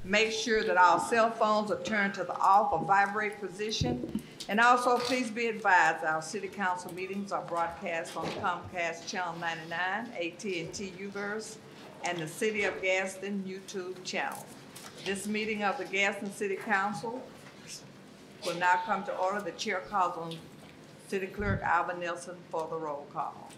Make sure that all cell phones are turned to the off or vibrate position. And also, please be advised, our city council meetings are broadcast on Comcast Channel 99, AT&T UVerse, and the City of Gadsden YouTube channel. This meeting of the Gadsden City Council will now come to order. The chair calls on City Clerk Alvin Nelson for the roll call.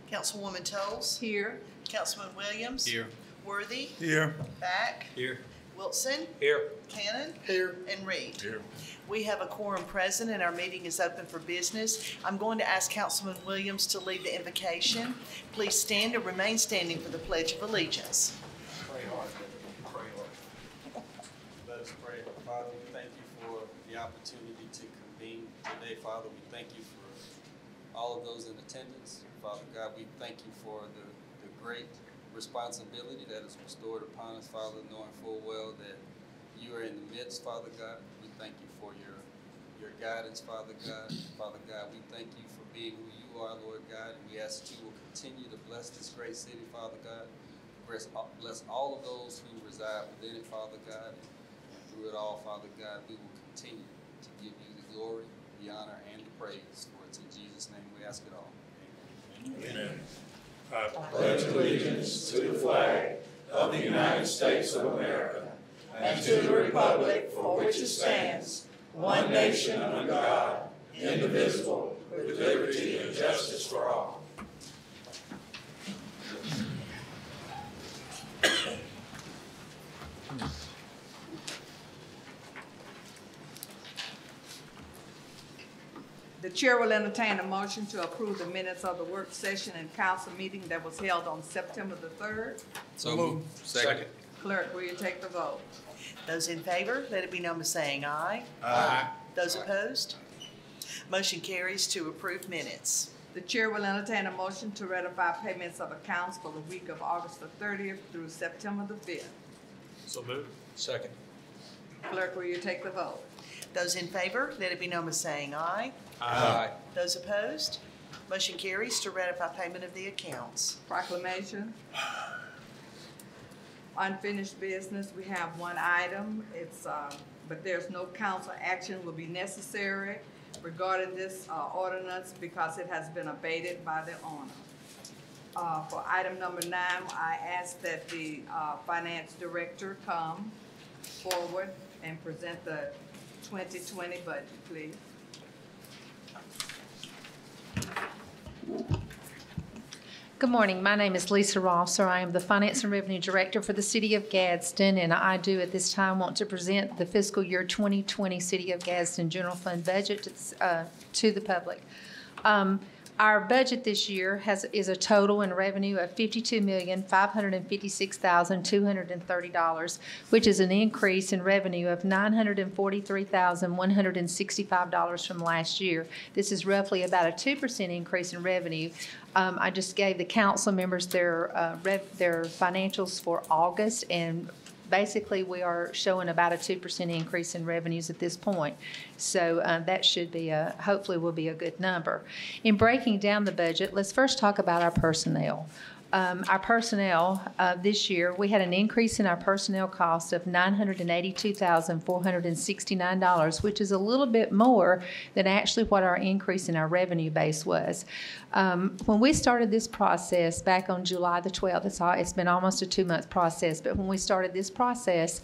Councilwoman Toles. Here. Councilman Williams. Here. Worthy. Here. Back. Here. Wilson. Here. Cannon. Here. And Reed. Here. We have a quorum present and our meeting is open for business. I'm going to ask Councilman Williams to lead the invocation. Please stand and remain standing for the Pledge of Allegiance. Pray hard. Pray hard. Let us pray. Father, we thank you for the opportunity to convene today. Father, we thank you for all of those in attendance. Father God, we thank you for the great responsibility that is bestowed upon us, Father, knowing full well that you are in the midst, Father God. We thank you for your guidance, Father God. Father God, we thank you for being who you are, Lord God, and we ask that you will continue to bless this great city, Father God. Bless all of those who reside within it, Father God, and through it all, Father God, we will continue to give you the glory, the honor, and the praise. For it's in Jesus' name we ask it all. Amen. I pledge allegiance to the flag of the United States of America and to the republic for which it stands, one nation under God, indivisible, with liberty and justice for all. The chair will entertain a motion to approve the minutes of the work session and council meeting that was held on September the 3rd. So moved. Second. Clerk, will you take the vote? Those in favor, let it be known by saying aye. Aye. Those opposed? Motion carries to approve minutes. The chair will entertain a motion to ratify payments of accounts for the week of August the 30th through September the 5th. So moved. Second. Clerk, will you take the vote? Those in favor, let it be known by saying aye. Aye. Those opposed? Motion carries to ratify payment of the accounts. Proclamation. Unfinished business, we have one item. It's, but there's no council action will be necessary regarding this ordinance because it has been abated by the owner. For item number 9, I ask that the finance director come forward and present the 2020 budget, please. Good morning. My name is Lisa Rosser. I am the Finance and Revenue Director for the City of Gadsden, and I do at this time want to present the fiscal year 2020 City of Gadsden General Fund budget to the public. Our budget this year is a total in revenue of $52,556,230, which is an increase in revenue of $943,165 from last year. This is roughly about a 2% increase in revenue. I just gave the council members their financials for August, and basically we are showing about a 2% increase in revenues at this point. So that should be hopefully will be a good number. In breaking down the budget, let's first talk about our personnel. Our personnel this year, we had an increase in our personnel cost of $982,469, which is a little bit more than actually what our increase in our revenue base was. When we started this process back on July the 12th, it's been almost a 2-month process, but when we started this process,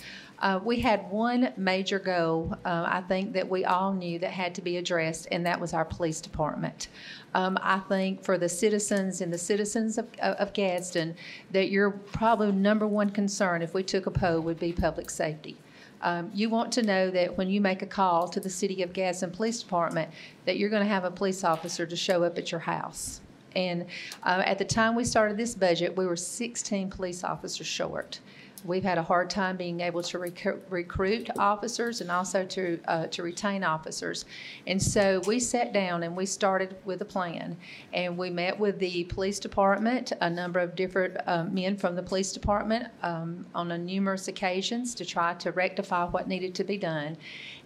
we had one major goal, I think, that we all knew that had to be addressed, and that was our police department. I think for the citizens and the citizens of Gadsden, that your probably number one concern, if we took a poll, would be public safety. You want to know that when you make a call to the City of Gadsden Police Department, that you're going to have a police officer to show up at your house. And at the time we started this budget, we were 16 police officers short. We've had a hard time being able to recruit officers and also to retain officers. And so we sat down and we started with a plan. And we met with the police department, a number of different men from the police department on numerous occasions to try to rectify what needed to be done.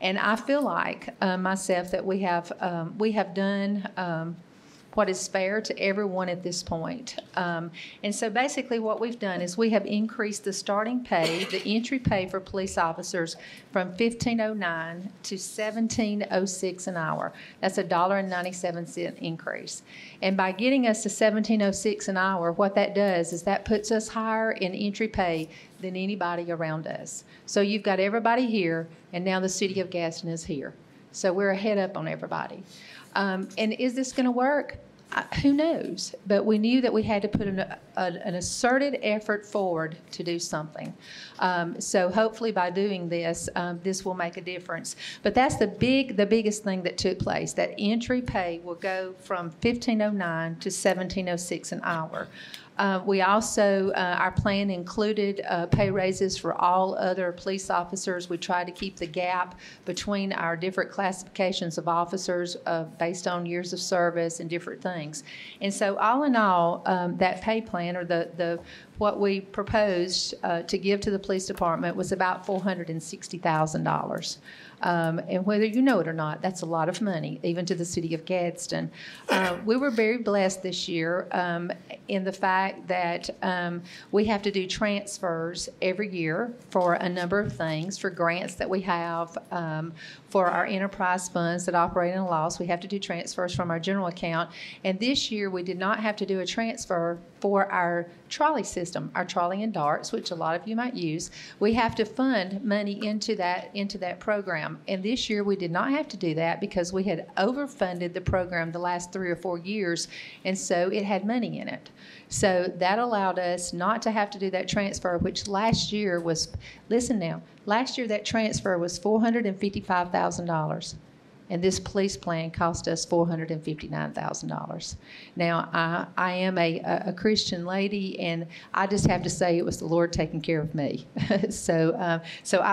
And I feel like myself that we have done what is fair to everyone at this point. And so basically what we've done is we have increased the starting pay, the entry pay for police officers from $15.09 to $17.06 an hour. That's a $1.97 increase. And by getting us to $17.06 an hour, what that does is that puts us higher in entry pay than anybody around us. So you've got everybody here, and now the city of Gadsden is here. So we're ahead up on everybody. And is this going to work? Who knows? But we knew that we had to put an asserted effort forward to do something. So hopefully by doing this, this will make a difference. But that's the biggest thing that took place. That entry pay will go from $15.09 to $17.06 an hour. We also, our plan included pay raises for all other police officers. We tried to keep the gap between our different classifications of officers based on years of service and different things. And so all in all, that pay plan, or what we proposed to give to the police department, was about $460,000. And whether you know it or not, that's a lot of money, even to the city of Gadsden. We were very blessed this year in the fact that we have to do transfers every year for a number of things, for grants that we have, for our enterprise funds that operate in a loss. We have to do transfers from our general account. And this year, we did not have to do a transfer for our trolley system, our trolley and darts, which a lot of you might use. We have to fund money into that program. And this year we did not have to do that because we had overfunded the program the last 3 or 4 years, and so it had money in it. So that allowed us not to have to do that transfer, which last year was, listen now, last year that transfer was $455,000. And this police plan cost us $459,000. Now, I am a Christian lady, and I just have to say it was the Lord taking care of me. So I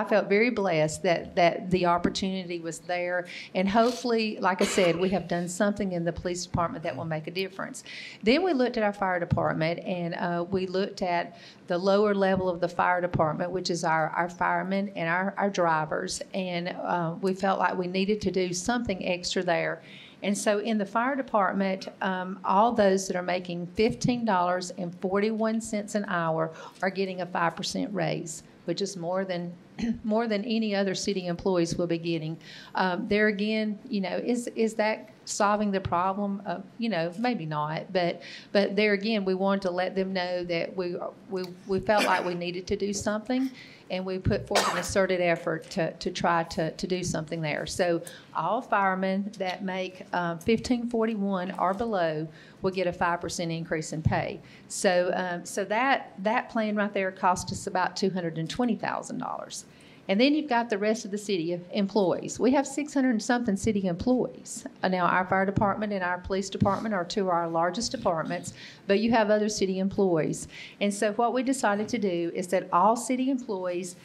felt very blessed that the opportunity was there. And hopefully, like I said, we have done something in the police department that will make a difference. Then we looked at our fire department, and we looked at the lower level of the fire department, which is our firemen and our drivers. And we felt like we needed to do something extra there. And so in the fire department, all those that are making $15.41 an hour are getting a 5% raise, which is more than any other city employees will be getting. There again, is that solving the problem? Maybe not, but there again, we wanted to let them know that we felt like we needed to do something, and we put forth an asserted effort to try to do something there. So all firemen that make $15.41 or below will get a 5% increase in pay. So that plan right there cost us about $220,000. And then you've got the rest of the city employees. We have 600 and something city employees. Now, our fire department and our police department are two of our largest departments, but you have other city employees. And so what we decided to do is that all city employees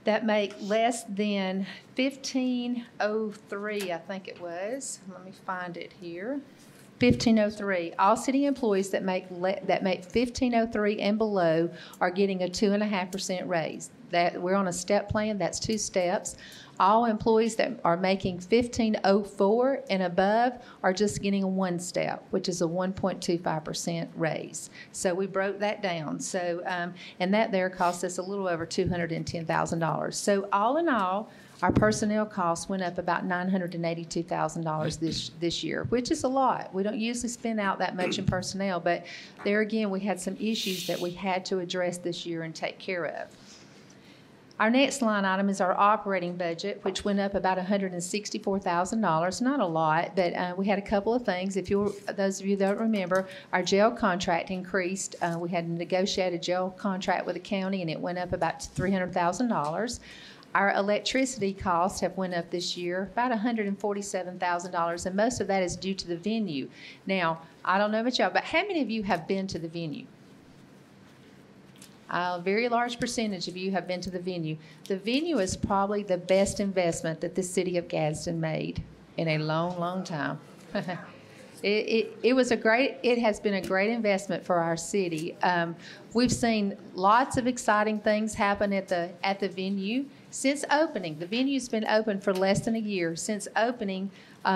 that make less than $15.03, I think it was. Let me find it here. $15.03. All city employees that make $15.03 and below are getting a 2.5% raise. That we're on a step plan. That's 2 steps. All employees that are making $15.04 and above are just getting a 1 step, which is a 1.25% raise. So we broke that down. So and that there cost us a little over $210,000. So all in all, our personnel costs went up about $982,000 this year, which is a lot. We don't usually spend out that much in personnel, but there again, we had some issues that we had to address this year and take care of. Our next line item is our operating budget, which went up about $164,000. Not a lot, but we had a couple of things. Those of you that don't remember, our jail contract increased. We had a negotiated jail contract with the county, and it went up about $300,000. Our electricity costs have went up this year about $147,000, and most of that is due to the venue. Now, I don't know about y'all, but how many of you have been to the venue? A very large percentage of you have been to the venue. The venue is probably the best investment that the city of Gadsden made in a long, long time. It has been a great investment for our city. We've seen lots of exciting things happen at the venue since opening. The venue's been open for less than a year. Since opening,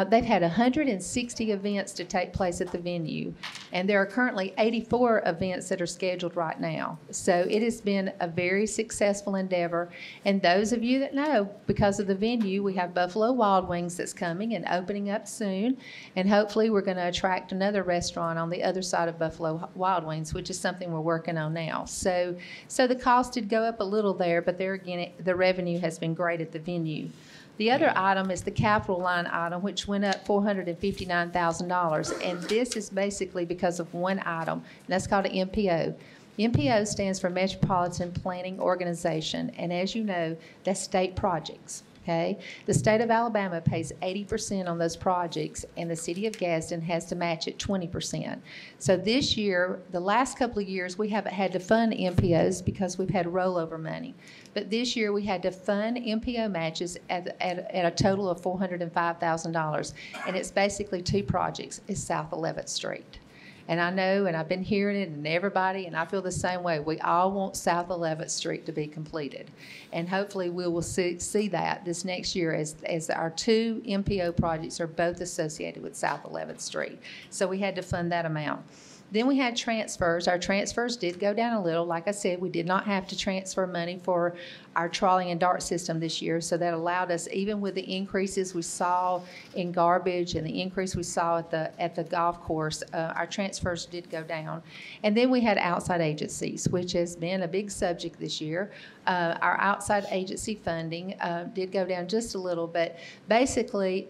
They've had 160 events to take place at the venue, and there are currently 84 events that are scheduled right now. So it has been a very successful endeavor. And those of you that know, because of the venue, we have Buffalo Wild Wings that's coming and opening up soon. And hopefully we're going to attract another restaurant on the other side of Buffalo Wild Wings, which is something we're working on now. So the cost did go up a little there, but there again, the revenue has been great at the venue. The other item is the capital line item, which went up $459,000. And this is basically because of one item, and that's called an MPO. MPO stands for Metropolitan Planning Organization, and as you know, that's state projects. Okay, the state of Alabama pays 80% on those projects, and the city of Gadsden has to match it 20%. So this year, the last couple of years, we haven't had to fund MPOs because we've had rollover money. But this year, we had to fund MPO matches at a total of $405,000, and it's basically two projects. It's South 11th Street. And I know, and I've been hearing it, and everybody, and I feel the same way. We all want South 11th Street to be completed. And hopefully we will see that this next year as our two MPO projects are both associated with South 11th Street. So we had to fund that amount. Then we had transfers. Our transfers did go down a little. Like I said, we did not have to transfer money for our trolley and dart system this year, so that allowed us, even with the increases we saw in garbage and the increase we saw at the golf course, our transfers did go down. And then we had outside agencies, which has been a big subject this year. Our outside agency funding did go down just a little, but basically,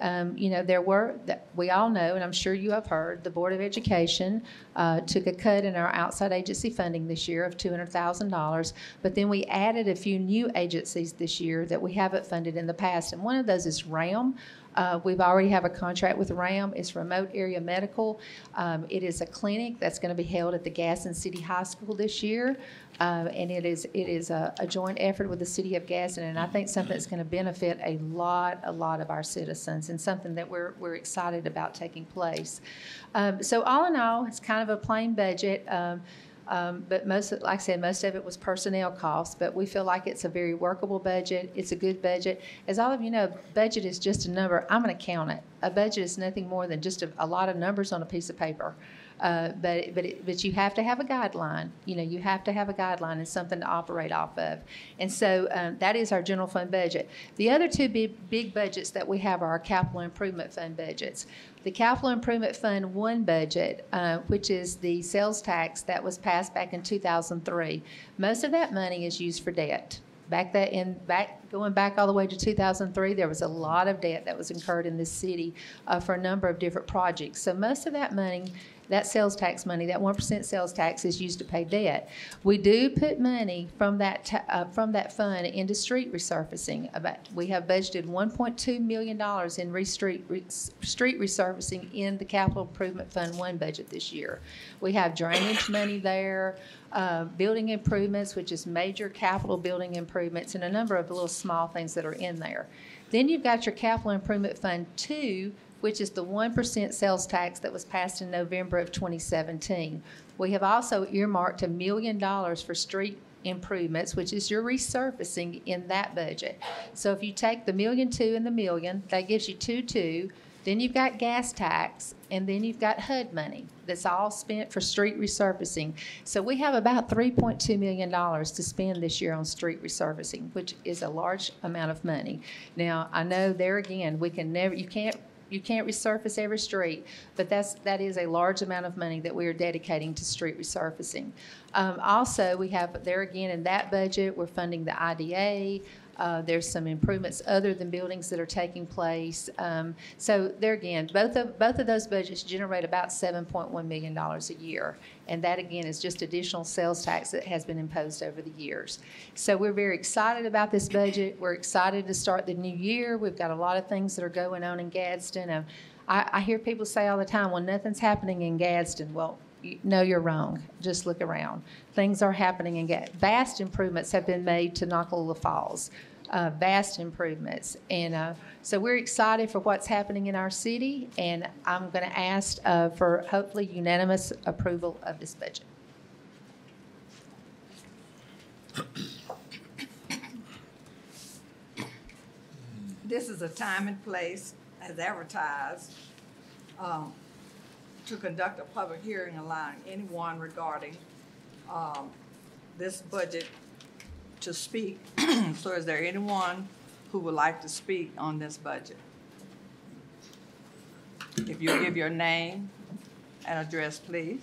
we all know, and I'm sure you have heard, the Board of Education took a cut in our outside agency funding this year of $200,000, but then we added a few new agencies this year that we haven't funded in the past, and one of those is RAM. We've already have a contract with RAM. It's Remote Area Medical. It is a clinic that's going to be held at the Gadsden City High School this year, and it is a joint effort with the City of Gadsden, and I think something that's going to benefit a lot of our citizens, and something that we're excited about taking place. So all in all, it's kind of a plain budget. But like I said, most of it was personnel costs, but we feel like it's a very workable budget. It's a good budget. As all of you know, budget is just a number. I'm an accountant. A budget is nothing more than just a lot of numbers on a piece of paper. But you have to have a guideline. You have to have a guideline and something to operate off of. And so that is our general fund budget. The other two big budgets that we have are our capital improvement fund budgets. The Capital Improvement Fund 1 budget, which is the sales tax that was passed back in 2003, most of that money is used for debt. Going back all the way to 2003, there was a lot of debt that was incurred in this city for a number of different projects. So most of that money, that sales tax money, that 1% sales tax, is used to pay debt. We do put money from that fund into street resurfacing. We have budgeted $1.2 million in street resurfacing in the Capital Improvement Fund 1 budget this year. We have drainage money there, building improvements, which is major capital building improvements, and a number of little small things that are in there. Then you've got your Capital Improvement Fund 2, which is the 1% sales tax that was passed in November of 2017. We have also earmarked $1 million for street improvements, which is your resurfacing in that budget. So if you take the $1.2 million and the $1 million, that gives you $2.2 million. Then you've got gas tax, and then you've got HUD money that's all spent for street resurfacing. So we have about $3.2 million to spend this year on street resurfacing, which is a large amount of money. Now, I know there again, you can't resurface every street, but that is a large amount of money that we are dedicating to street resurfacing. Also, we have there again in that budget, we're funding the IDA. There's some improvements other than buildings that are taking place. So there again, both of those budgets generate about $7.1 million a year. And that again is just additional sales tax that has been imposed over the years. So we're very excited about this budget. We're excited to start the new year. We've got a lot of things that are going on in Gadsden. I hear people say all the time, well, nothing's happening in Gadsden. Well, no, you're wrong. Just look around. Things are happening in Gadsden. Vast improvements have been made to Noccalula Falls. Vast improvements. And so we're excited for what's happening in our city, and I'm going to ask for hopefully unanimous approval of this budget. This is a time and place as advertised, to conduct a public hearing allowing anyone regarding this budget to speak. So is there anyone who would like to speak on this budget? If you give your name and address, please.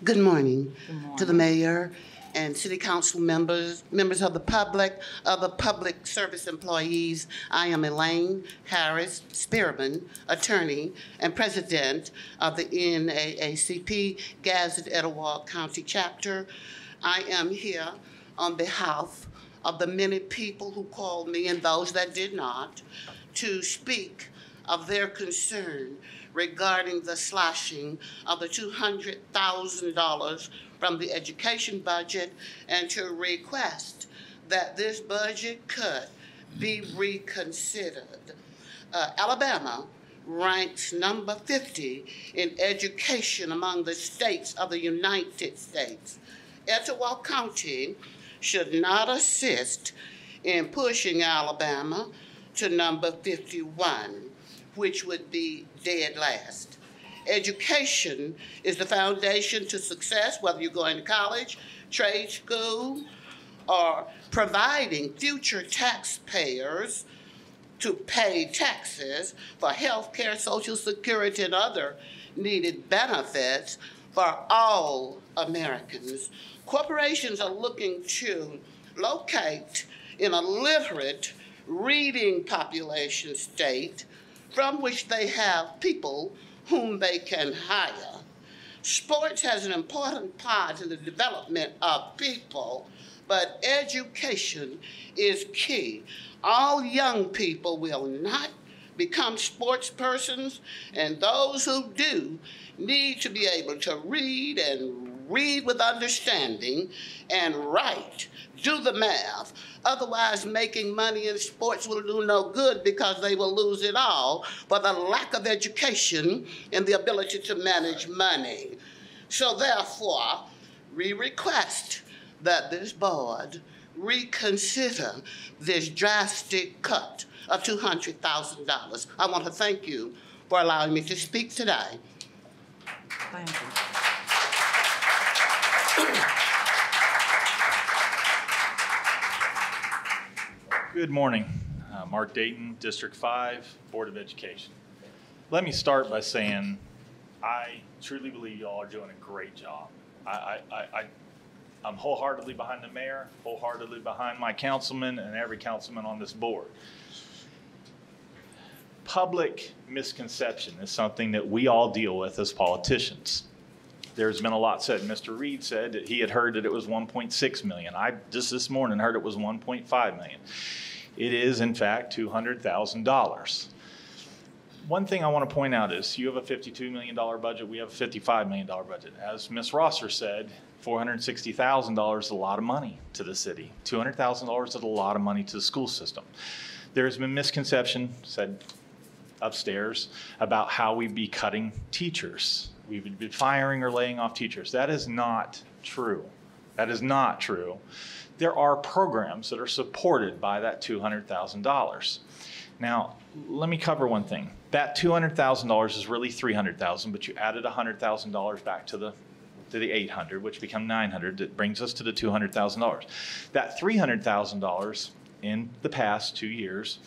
Good morning Good morning. to the mayor and city council members, members of the public, other public service employees. I am Elaine Harris Spearman, attorney and president of the NAACP Gazette Etowah County chapter. I am here on behalf of the many people who called me and those that did not to speak of their concern regarding the slashing of the $200,000 from the education budget and to request that this budget cut be reconsidered. Alabama ranks number 50 in education among the states of the United States. Etowah County should not assist in pushing Alabama to number 51, which would be dead last. Education is the foundation to success, whether you're going to college, trade school, or providing future taxpayers to pay taxes for health care, Social Security, and other needed benefits for all Americans. Corporations are looking to locate in a literate reading population state from which they have people whom they can hire. Sports has an important part in the development of people, but education is key. All young people will not become sports persons, and those who do need to be able to read and read with understanding and write, do the math. Otherwise, making money in sports will do no good because they will lose it all for the lack of education and the ability to manage money. So therefore, we request that this board reconsider this drastic cut of $200,000. I want to thank you for allowing me to speak today. Thank you. Good morning. Mark Dayton, District 5, Board of Education. Let me start by saying I truly believe y'all are doing a great job. I'm wholeheartedly behind the mayor, wholeheartedly behind my councilman and every councilman on this board. Public misconception is something that we all deal with as politicians. There's been a lot said. Mr. Reed said that he had heard that it was 1.6 million. I just this morning heard it was 1.5 million. It is, in fact, $200,000. One thing I want to point out is you have a $52 million budget. We have a $55 million budget. As Ms. Rosser said, $460,000 is a lot of money to the city. $200,000 is a lot of money to the school system. There's been misconception said upstairs about how we'd be cutting teachers. We would be firing or laying off teachers. That is not true. That is not true. There are programs that are supported by that $200,000. Now, let me cover one thing. That $200,000 is really $300,000, but you added $100,000 back to the $800,000, which become $900,000. That brings us to the $200,000. That $300,000 in the past 2 years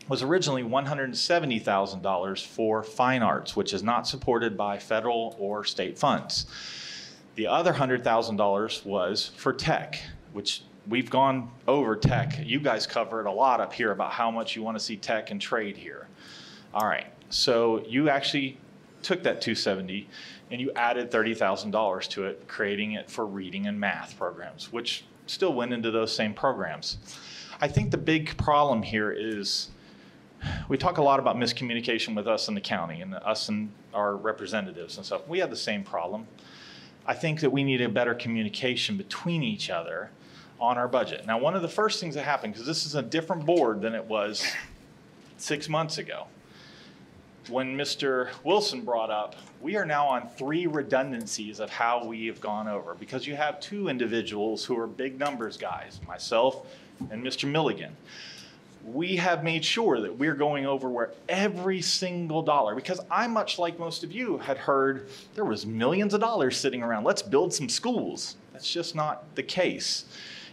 was originally $170,000 for fine arts, which is not supported by federal or state funds. The other $100,000 was for tech, which we've gone over tech. You guys cover it a lot up here about how much you want to see tech and trade here. All right, so you actually took that $270,000 and you added $30,000 to it, creating it for reading and math programs, which still went into those same programs. I think the big problem here is we talk a lot about miscommunication with us in the county and us and our representatives and stuff. We have the same problem. I think that we need a better communication between each other on our budget. Now, one of the first things that happened, because this is a different board than it was 6 months ago, when Mr. Wilson brought up, we are now on 3 redundancies of how we have gone over, because you have 2 individuals who are big numbers guys, myself and Mr. Milligan. we have made sure that we're going over where every single dollar, because I, much like most of you, had heard there was millions of dollars sitting around. Let's build some schools. That's just not the case.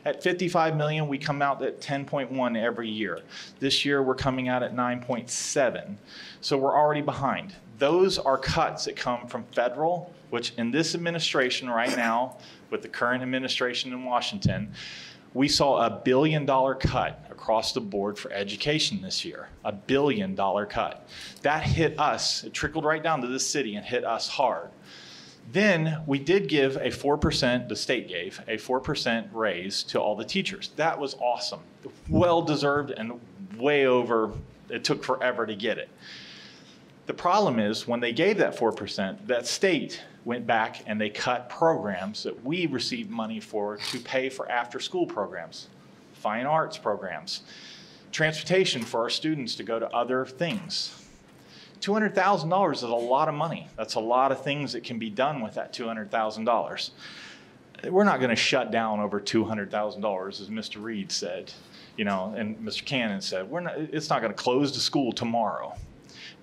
At 55 million, we come out at 10.1 every year. This year, we're coming out at 9.7. So we're already behind. Those are cuts that come from federal, which in this administration right now, with the current administration in Washington, we saw $1 billion cut across the board for education this year. $1 billion cut. That hit us. It trickled right down to this city and hit us hard. Then we did give a 4%, the state gave a 4% raise to all the teachers. That was awesome. Well-deserved and way over. It took forever to get it. The problem is when they gave that 4%, that state went back and they cut programs that we received money for to pay for after-school programs, fine arts programs, transportation for our students to go to other things. $200,000 is a lot of money. That's a lot of things that can be done with that $200,000. We're not going to shut down over $200,000, as Mr. Reed said, and Mr. Cannon said. It's not going to close the school tomorrow.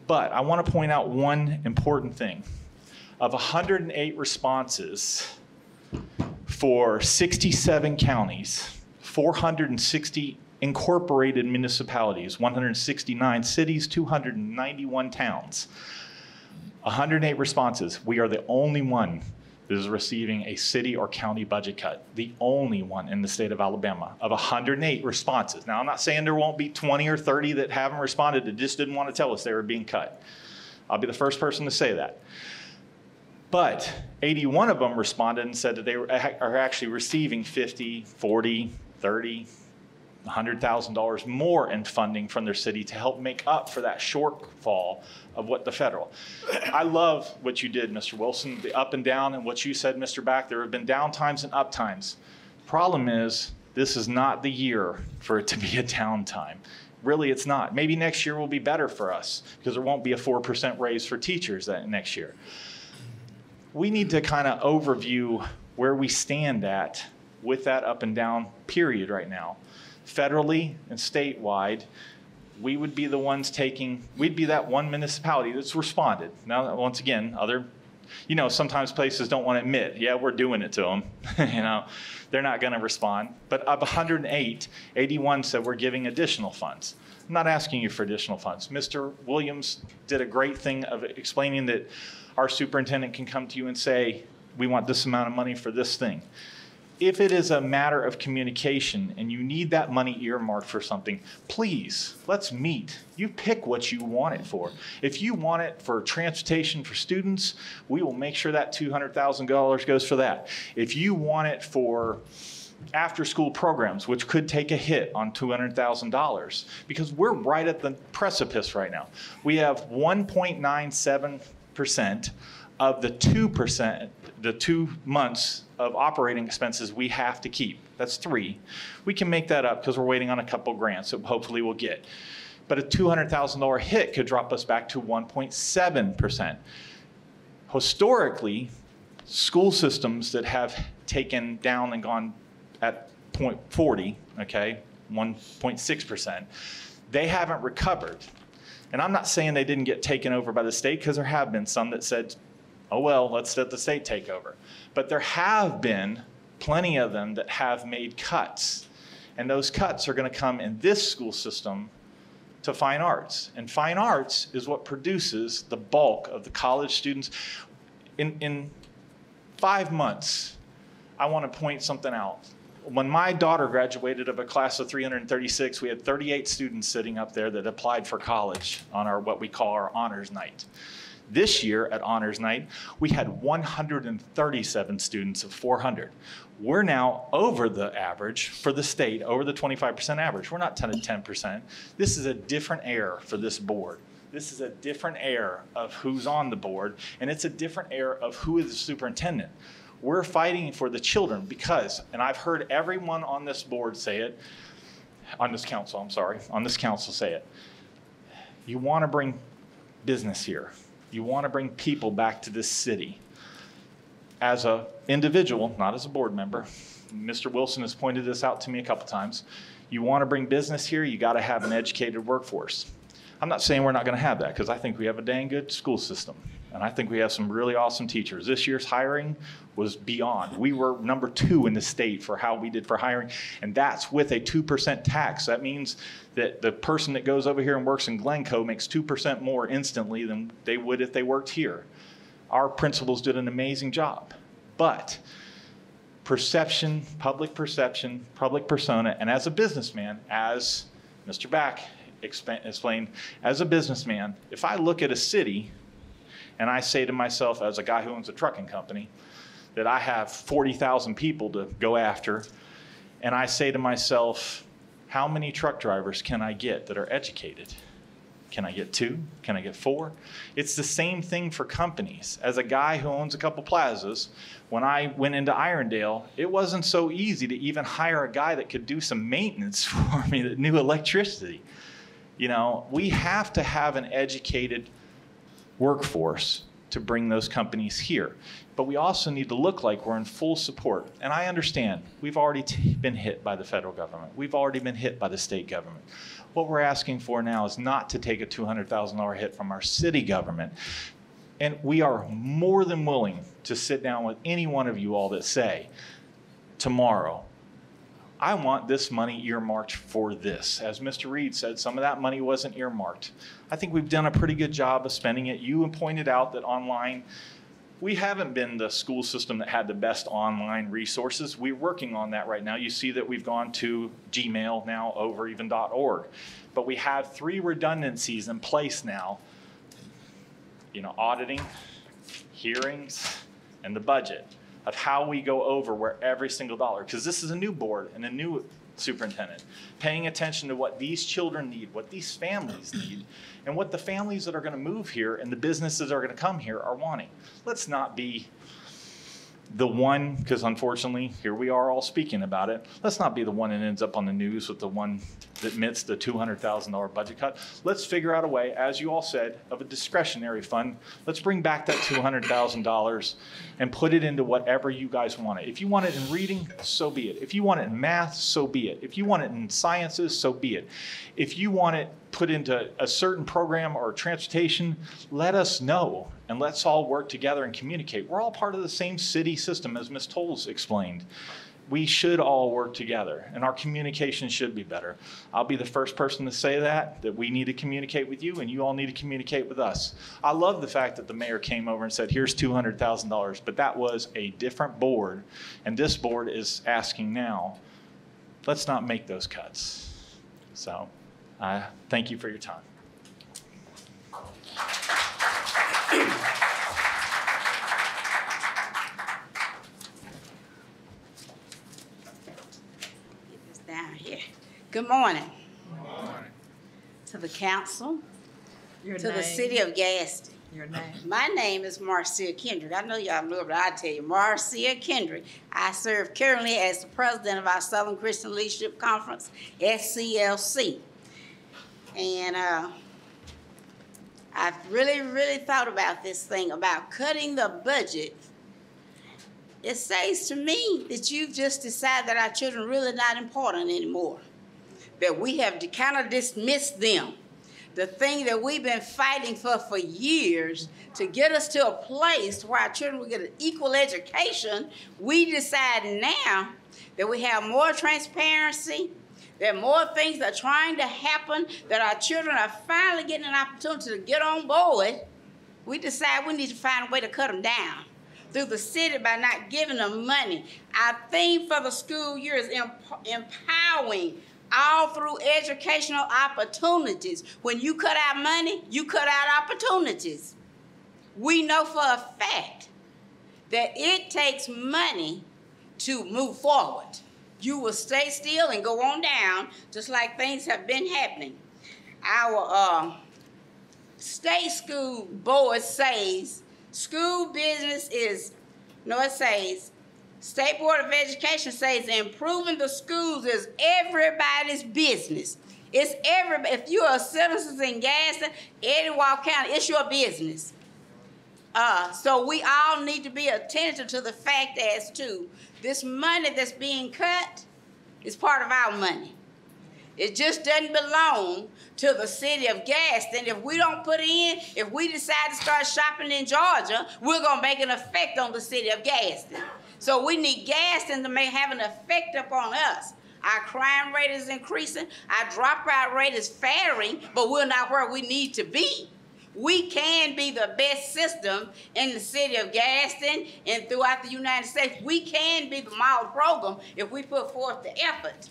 But I want to point out one important thing. Of 108 responses for 67 counties, 460 incorporated municipalities, 169 cities, 291 towns, 108 responses. We are the only one that is receiving a city or county budget cut. The only one in the state of Alabama of 108 responses. Now, I'm not saying there won't be 20 or 30 that haven't responded that just didn't want to tell us they were being cut. I'll be the first person to say that. But 81 of them responded and said that they are actually receiving $50, $40, $30, $100,000 more in funding from their city to help make up for that shortfall of what the federal. I love what you did, Mr. Wilson, the up and down, and what you said, Mr. Back. There have been down times and up times. Problem is, this is not the year for it to be a down time. Really, it's not. Maybe next year will be better for us because there won't be a 4% raise for teachers that next year. We need to kind of overview where we stand at with that up and down period right now. Federally and statewide, we would be the ones we'd be that one municipality that's responded. Now, once again, sometimes places don't want to admit, yeah, we're doing it to them. They're not going to respond. But of 108, 81 said we're giving additional funds. I'm not asking you for additional funds. Mr. Williams did a great thing of explaining that our superintendent can come to you and say, we want this amount of money for this thing. If it is a matter of communication and you need that money earmarked for something, please, let's meet. You pick what you want it for. If you want it for transportation for students, we will make sure that $200,000 goes for that. If you want it for after-school programs, which could take a hit on $200,000, because we're right at the precipice right now. We have 1.97% of the 2%, the 2 months of operating expenses we have to keep. That's 3. We can make that up because we're waiting on a couple grants that hopefully we'll get. But a $200,000 hit could drop us back to 1.7%. Historically, school systems that have taken down and gone at 0.40, okay, 1.6%, they haven't recovered. And I'm not saying they didn't get taken over by the state, because there have been some that said, oh, well, let's let the state take over. But there have been plenty of them that have made cuts. And those cuts are going to come in this school system to fine arts. And fine arts is what produces the bulk of the college students. In 5 months, I want to point something out. When my daughter graduated of a class of 336, we had 38 students sitting up there that applied for college on our what we call our honors night. This year at Honors Night, we had 137 students of 400. We're now over the average for the state, over the 25% average. We're not 10%. This is a different era for this board. This is a different era of who's on the board, and it's a different era of who is the superintendent. We're fighting for the children because, and I've heard everyone on this board say it, on this council say it. You want to bring business here. You want to bring people back to this city. As an individual, not as a board member, Mr. Wilson has pointed this out to me a couple times, You want to bring business here, you got to have an educated workforce. I'm not saying we're not going to have that, because I think we have a dang good school system. And I think we have some really awesome teachers. This year's hiring was beyond. We were number 2 in the state for how we did for hiring, and that's with a 2% tax. That means that the person that goes over here and works in Glencoe makes 2% more instantly than they would if they worked here. Our principals did an amazing job. But perception, public persona, and as a businessman, as Mr. Back explained, as a businessman, if I look at a city and I say to myself, as a guy who owns a trucking company, that I have 40,000 people to go after, and I say to myself, how many truck drivers can I get that are educated? Can I get 2? Can I get 4? It's the same thing for companies. As a guy who owns a couple plazas, when I went into Irondale, it wasn't so easy to even hire a guy that could do some maintenance for me that knew electricity. You know, we have to have an educated workforce to bring those companies here. But we also need to look like we're in full support. And I understand, we've already been hit by the federal government. We've already been hit by the state government. What we're asking for now is not to take a $200,000 hit from our city government. And we are more than willing to sit down with any one of you all that say, tomorrow, I want this money earmarked for this. As Mr. Reed said, some of that money wasn't earmarked. I think we've done a pretty good job of spending it. You pointed out that online, we haven't been the school system that had the best online resources. We're working on that right now. You see that we've gone to Gmail now over even .org. But we have 3 redundancies in place now. You know, auditing, hearings, and the budget of how we go over where every single dollar, because this is a new board and a new superintendent, paying attention to what these children need, what these families need, and what the families that are going to move here and the businesses that are going to come here are wanting. Let's not be the one, because unfortunately, here we are all speaking about it. Let's not be the one that ends up on the news with the one that admits the $200,000 budget cut. Let's figure out a way, as you all said, of a discretionary fund. Let's bring back that $200,000 and put it into whatever you guys want it. If you want it in reading, so be it. If you want it in math, so be it. If you want it in sciences, so be it. If you want it put into a certain program or transportation, let us know, and let's all work together and communicate. We're all part of the same city system, as Ms. Tolles explained. We should all work together, and our communication should be better. I'll be the first person to say that we need to communicate with you, and you all need to communicate with us. I love the fact that the mayor came over and said, here's $200,000, but that was a different board, and this board is asking now, let's not make those cuts. So, thank you for your time. Down here. Good morning. Good morning. To the council, Your to name, the city of Gaston. Your name. My name is Marcia Kendrick. I know y'all know, but I tell you, Marcia Kendrick. I serve currently as the president of our Southern Christian Leadership Conference, SCLC. And I've really thought about this thing about cutting the budget. It says to me that you've just decided that our children are really not important anymore, that we have kind of dismissed them. The thing that we've been fighting for years to get us to a place where our children will get an equal education, we decide now that we have more transparency, there are more things that are trying to happen, that our children are finally getting an opportunity to get on board. We decide we need to find a way to cut them down through the city by not giving them money. Our theme for the school year is empowering all through educational opportunities. When you cut out money, you cut out opportunities. We know for a fact that it takes money to move forward. You will stay still and go on down, just like things have been happening. Our state school board says school business is, it says, State Board of Education says improving the schools is everybody's business. It's everybody. If you're a citizen in Gaston, Edgewater County, it's your business. So we all need to be attentive to the fact as to this money that's being cut is part of our money. It just doesn't belong to the city of Gaston. If we don't put it in, if we decide to start shopping in Georgia, we're gonna make an effect on the city of Gaston. So we need Gaston to have an effect upon us. Our crime rate is increasing, our dropout rate is faring, but we're not where we need to be. We can be the best system in the city of Gaston and throughout the United States. We can be the model program if we put forth the effort.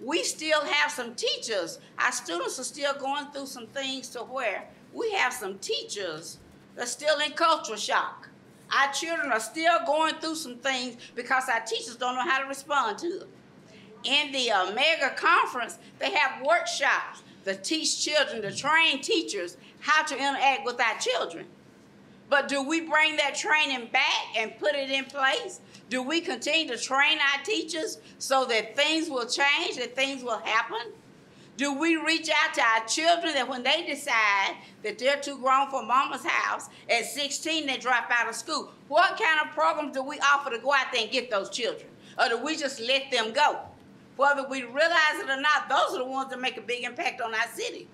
We still have some teachers. Our students are still going through some things to where we have some teachers that are still in culture shock. Our children are still going through some things because our teachers don't know how to respond to them. In the mega conference, they have workshops to teach children, to train teachers how to interact with our children. But do we bring that training back and put it in place? Do we continue to train our teachers so that things will change, that things will happen? Do we reach out to our children that when they decide that they're too grown for mama's house, at 16 they drop out of school? What kind of programs do we offer to go out there and get those children? Or do we just let them go? Whether we realize it or not, those are the ones that make a big impact on our city.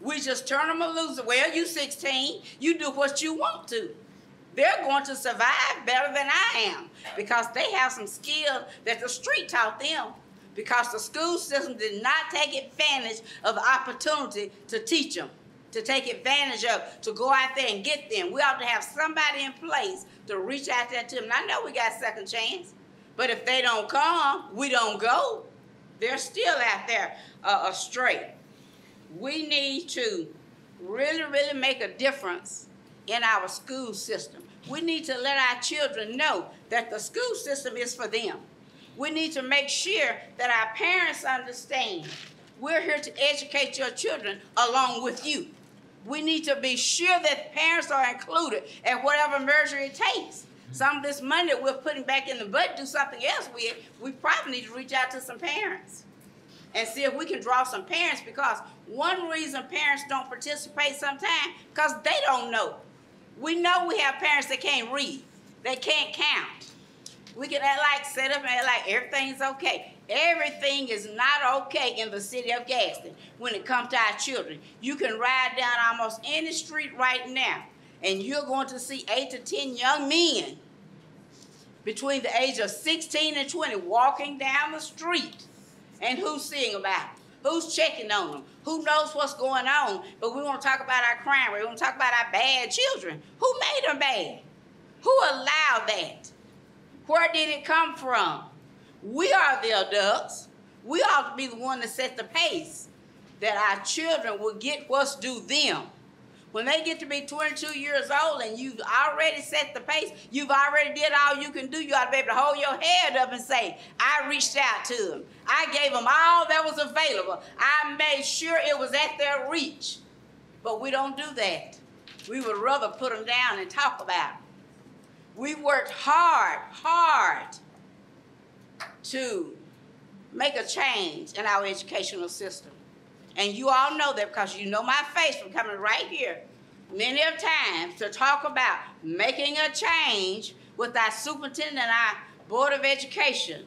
We just turn them loose. Well, you 16, you do what you want to. They're going to survive better than I am because they have some skills that the street taught them, because the school system did not take advantage of the opportunity to teach them, to take advantage of, to go out there and get them. We ought to have somebody in place to reach out there to them. And I know we got second chance, but if they don't come, we don't go. They're still out there astray. We need to really, really make a difference in our school system. We need to let our children know that the school system is for them. We need to make sure that our parents understand we're here to educate your children along with you. We need to be sure that parents are included at whatever measure it takes. Some of this money that we're putting back in the budget, do something else with, we probably need to reach out to some parents and see if we can draw some parents, because one reason parents don't participate sometimes, because they don't know. We know we have parents that can't read, they can't count. We can act like, set up and act like everything's okay. Everything is not okay in the city of Gaston when it comes to our children. You can ride down almost any street right now, and you're going to see 8 to 10 young men between the age of 16 and 20 walking down the street. And who's seeing about it? Who's checking on them? Who knows what's going on? But we want to talk about our crime rate. We want to talk about our bad children. Who made them bad? Who allowed that? Where did it come from? We are the adults. We ought to be the one to set the pace that our children will get what's due them. When they get to be 22 years old and you've already set the pace, you've already did all you can do, you ought to be able to hold your head up and say, I reached out to them. I gave them all that was available. I made sure it was at their reach. But we don't do that. We would rather put them down and talk about it. We worked hard to make a change in our educational system. And you all know that because you know my face from coming right here many of times to talk about making a change with our superintendent and our Board of Education,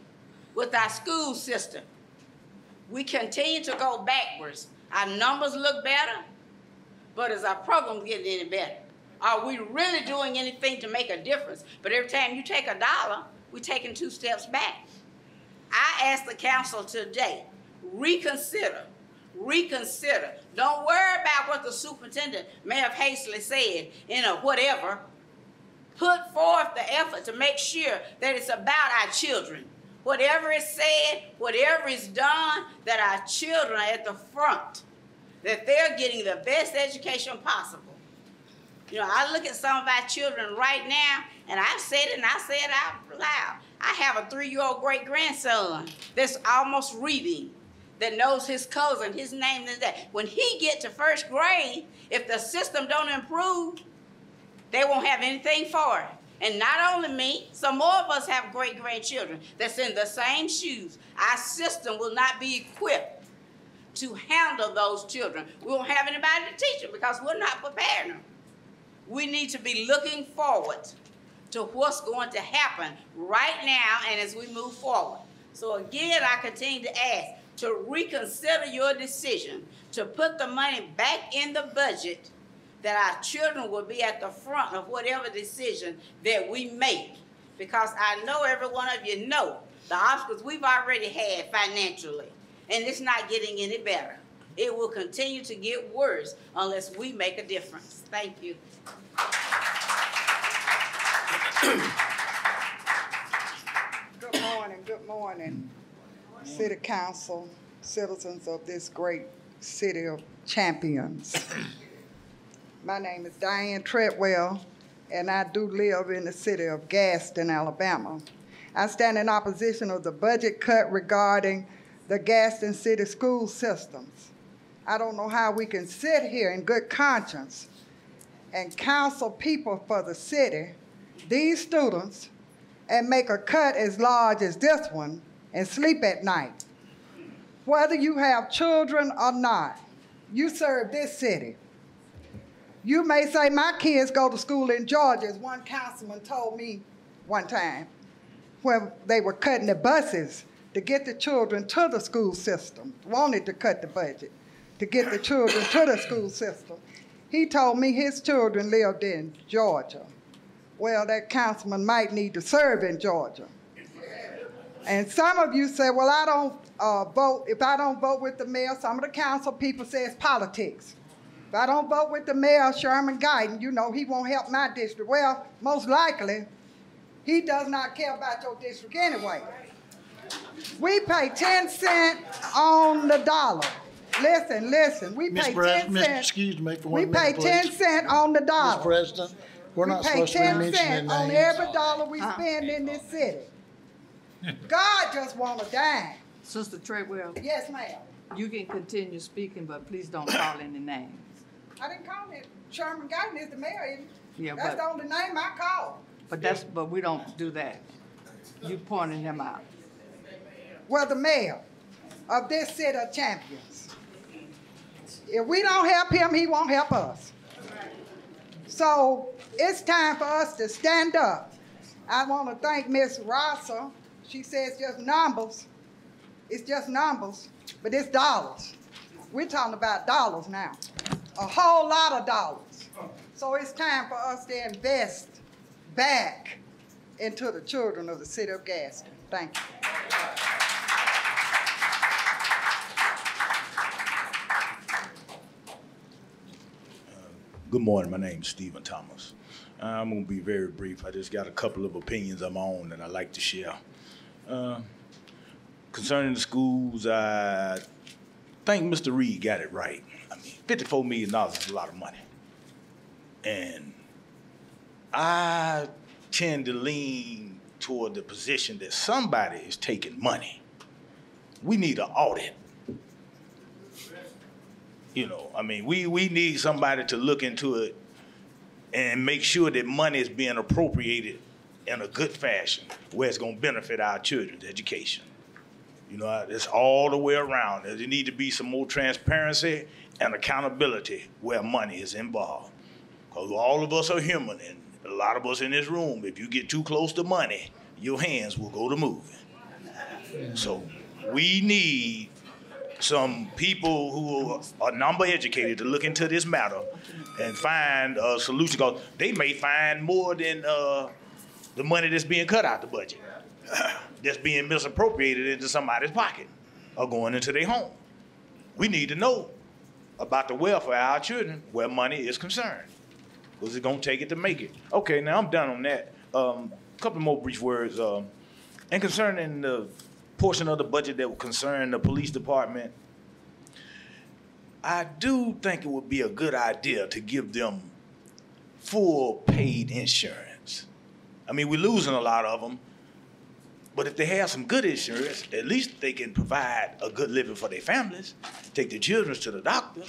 with our school system. We continue to go backwards. Our numbers look better, but is our program getting any better? Are we really doing anything to make a difference? But every time you take $1, we're taking 2 steps back. I ask the council today, reconsider. Don't worry about what the superintendent may have hastily said in a whatever. Put forth the effort to make sure that it's about our children. Whatever is said, whatever is done, that our children are at the front, that they're getting the best education possible. You know, I look at some of our children right now, and I've said it and I say it out loud. I have a 3-year-old great-grandson that's almost reading, that knows his cousin, his name is that. When he get to 1st grade, if the system don't improve, they won't have anything for it. And not only me, some more of us have great-grandchildren that's in the same shoes. Our system will not be equipped to handle those children. We won't have anybody to teach them because we're not preparing them. We need to be looking forward to what's going to happen right now and as we move forward. So again, I continue to ask, to reconsider your decision to put the money back in the budget, that our children will be at the front of whatever decision that we make. Because I know every one of you know the obstacles we've already had financially, and it's not getting any better. It will continue to get worse unless we make a difference. Thank you. Good morning, City Council, citizens of this great city of champions. My name is Diane Treadwell, and I do live in the city of Gaston, Alabama. I stand in opposition of the budget cut regarding the Gaston City school systems. I don't know how we can sit here in good conscience and counsel people for the city, these students, and make a cut as large as this one and sleep at night. Whether you have children or not, you serve this city. You may say, my kids go to school in Georgia, as one councilman told me one time, where they were cutting the buses to get the children to the school system, wanted to cut the budget to get the children to the school system. He told me his children lived in Georgia. Well, that councilman might need to serve in Georgia. And some of you say, well, I don't vote. If I don't vote with the mayor, some of the council people say it's politics. If I don't vote with the mayor, Sherman Guyton, you know, he won't help my district. Well, most likely, he does not care about your district anyway. We pay 10 cents on the dollar. Listen, we pay 10 cents. Excuse me for 1 We minute, pay please. 10 cents on the dollar. Mr. President, we're not supposed to be mentioning We pay 10 cents on names. every dollar we spend in this city. God just want a dime. Sister Treadwell, Yes, ma'am. you can continue speaking, but please don't call any names. I didn't call it. Sherman Guyton is the mayor, isn't he? Yeah, That's the but, only name I called. but we don't do that. You pointing him out. Well, the mayor of this city of champions. If we don't help him, he won't help us. So it's time for us to stand up. I want to thank Miss Rosser. She says just numbers. It's just numbers, but it's dollars. We're talking about dollars now. A whole lot of dollars. So it's time for us to invest back into the children of the city of Gaston. Thank you. Good morning. My name is Stephen Thomas. I'm going to be very brief. I just got a couple of opinions of my own that I'd like to share. Concerning the schools, I think Mr. Reed got it right. I mean, $54 million is a lot of money. And I tend to lean toward the position that somebody is taking money. We need an audit. You know, I mean, we need somebody to look into it and make sure that money is being appropriated in a good fashion where it's going to benefit our children's education. You know, it's all the way around. There need to be some more transparency and accountability where money is involved. Because all of us are human, and a lot of us in this room, if you get too close to money, your hands will go to moving. So we need some people who are number educated to look into this matter and find a solution, because they may find more than the money that's being cut out the budget, that's being misappropriated into somebody's pocket or going into their home. We need to know about the welfare of our children where money is concerned, because it's going to take it to make it. Okay, now I'm done on that. Couple more brief words. And concerning the portion of the budget that would concern the police department, I do think it would be a good idea to give them full paid insurance. I mean, we're losing a lot of them, but if they have some good insurance, at least they can provide a good living for their families, take their children to the doctor,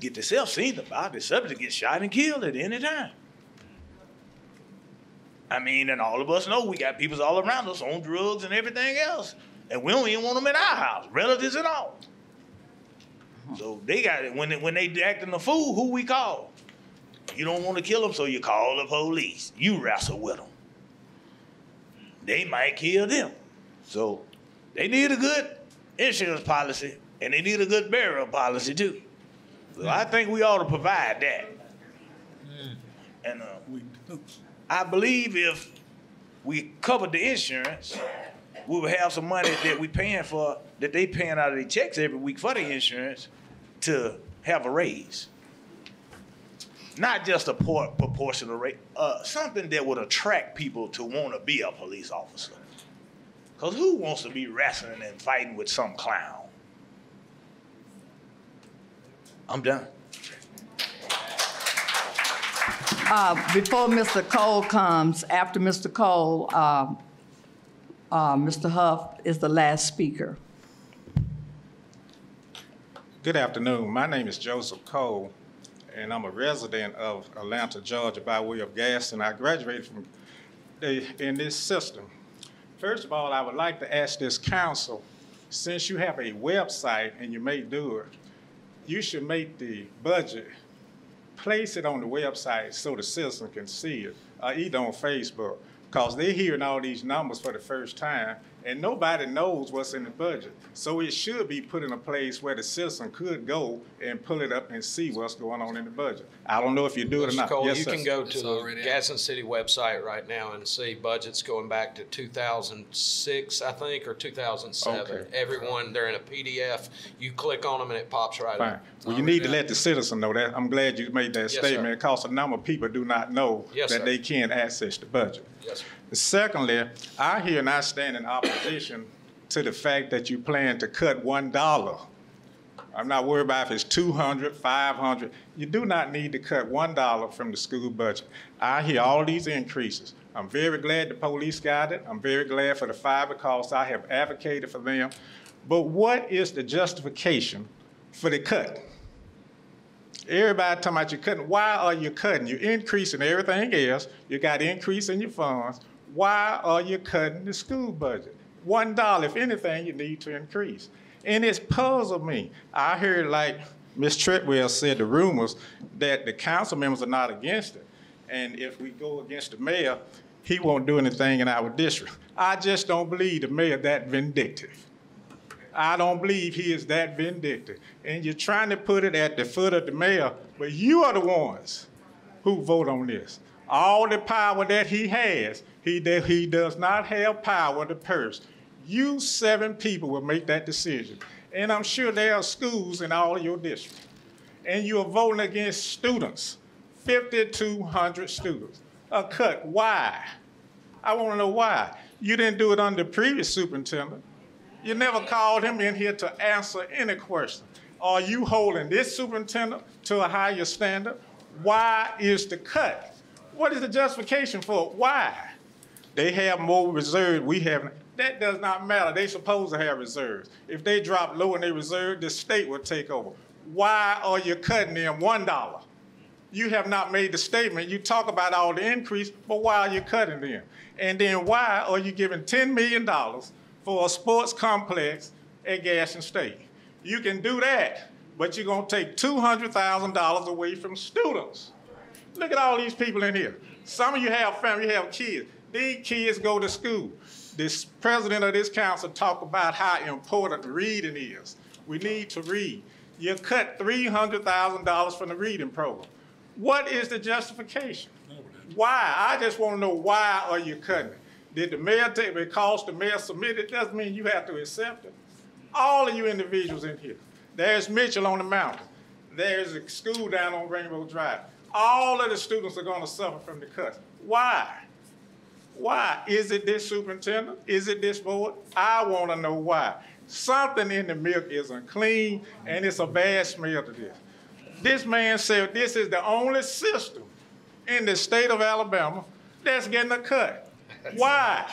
get themselves seen about. They're subject to get shot and killed at any time. I mean, and all of us know we got people all around us on drugs and everything else, and we don't even want them in our house, relatives and all. So they got it. When they acting a fool, who we call? You don't want to kill them, so you call the police. You wrestle with them. They might kill them. So they need a good insurance policy, and they need a good burial policy too. So I think we ought to provide that. And I believe if we covered the insurance, we would have some money that we paying for, that they paying out of their checks every week for the insurance to have a raise. Not just a proportional rate, something that would attract people to want to be a police officer. Because who wants to be wrestling and fighting with some clown? I'm done. Before Mr. Cole comes, after Mr. Cole, Mr. Huff is the last speaker. Good afternoon. My name is Joseph Cole, and I'm a resident of Atlanta, Georgia, by way of Gaston. I graduated from in this system. First of all, I would like to ask this council, since you have a website and you may do it, you should make the budget, place it on the website so the citizen can see it, or either on Facebook, because they're hearing all these numbers for the first time, and nobody knows what's in the budget. So it should be put in a place where the citizen could go and pull it up and see what's going on in the budget. I don't know if you do it or Mr. not. Cole, Yes, you sir. can go to the Gaston City website right now and see budgets going back to 2006, I think, or 2007. Okay. Everyone, they're in a PDF. You click on them and it pops right Fine. up. Well, you need to let the citizen know that. I'm glad you made that Yes, statement, sir. because a number of people do not know Yes, that sir. they can't access the budget. Yes, sir. Secondly, I hear and I stand in opposition to the fact that you plan to cut $1. I'm not worried about if it's 200, 500. You do not need to cut $1 from the school budget. I hear all these increases. I'm very glad the police got it. I'm very glad for the fire because I have advocated for them. But what is the justification for the cut? Everybody talking about you cutting. Why are you cutting? You're increasing everything else. You got increase in your funds. Why are you cutting the school budget? $1, if anything, you need to increase. And it's puzzled me. I heard, like Ms. Treadwell said, the rumors that the council members are not against it. And if we go against the mayor, he won't do anything in our district. I just don't believe the mayor that vindictive. I don't believe he is that vindictive. And you're trying to put it at the foot of the mayor, but you are the ones who vote on this. All the power that he has, he does not have power to purse. You 7 people will make that decision. And I'm sure there are schools in all your districts. And you are voting against students, 5,200 students. A cut, why? I want to know why. You didn't do it under the previous superintendent. You never called him in here to answer any question. Are you holding this superintendent to a higher standard? Why is the cut? What is the justification for it? Why? They have more reserves, we haven't. That does not matter. They supposed to have reserves. If they drop low in their reserve, the state will take over. Why are you cutting them $1? You have not made the statement. You talk about all the increase, but why are you cutting them? And then why are you giving $10 million for a sports complex at Gaston State? You can do that, but you're going to take $200,000 away from students. Look at all these people in here. Some of you have family, you have kids. These kids go to school. This president of this council talk about how important reading is. We need to read. You cut $300,000 from the reading program. What is the justification? Why? I just want to know, why are you cutting it? Did the mayor take it because the mayor submitted it? Doesn't mean you have to accept it. All of you individuals in here. There's Mitchell on the mountain. There's a school down on Rainbow Drive. All of the students are going to suffer from the cuts. Why? Why? Is it this superintendent? Is it this board? I want to know why. Something in the milk isn't clean, and it's a bad smell to this. This man said this is the only system in the state of Alabama that's getting a cut. Why?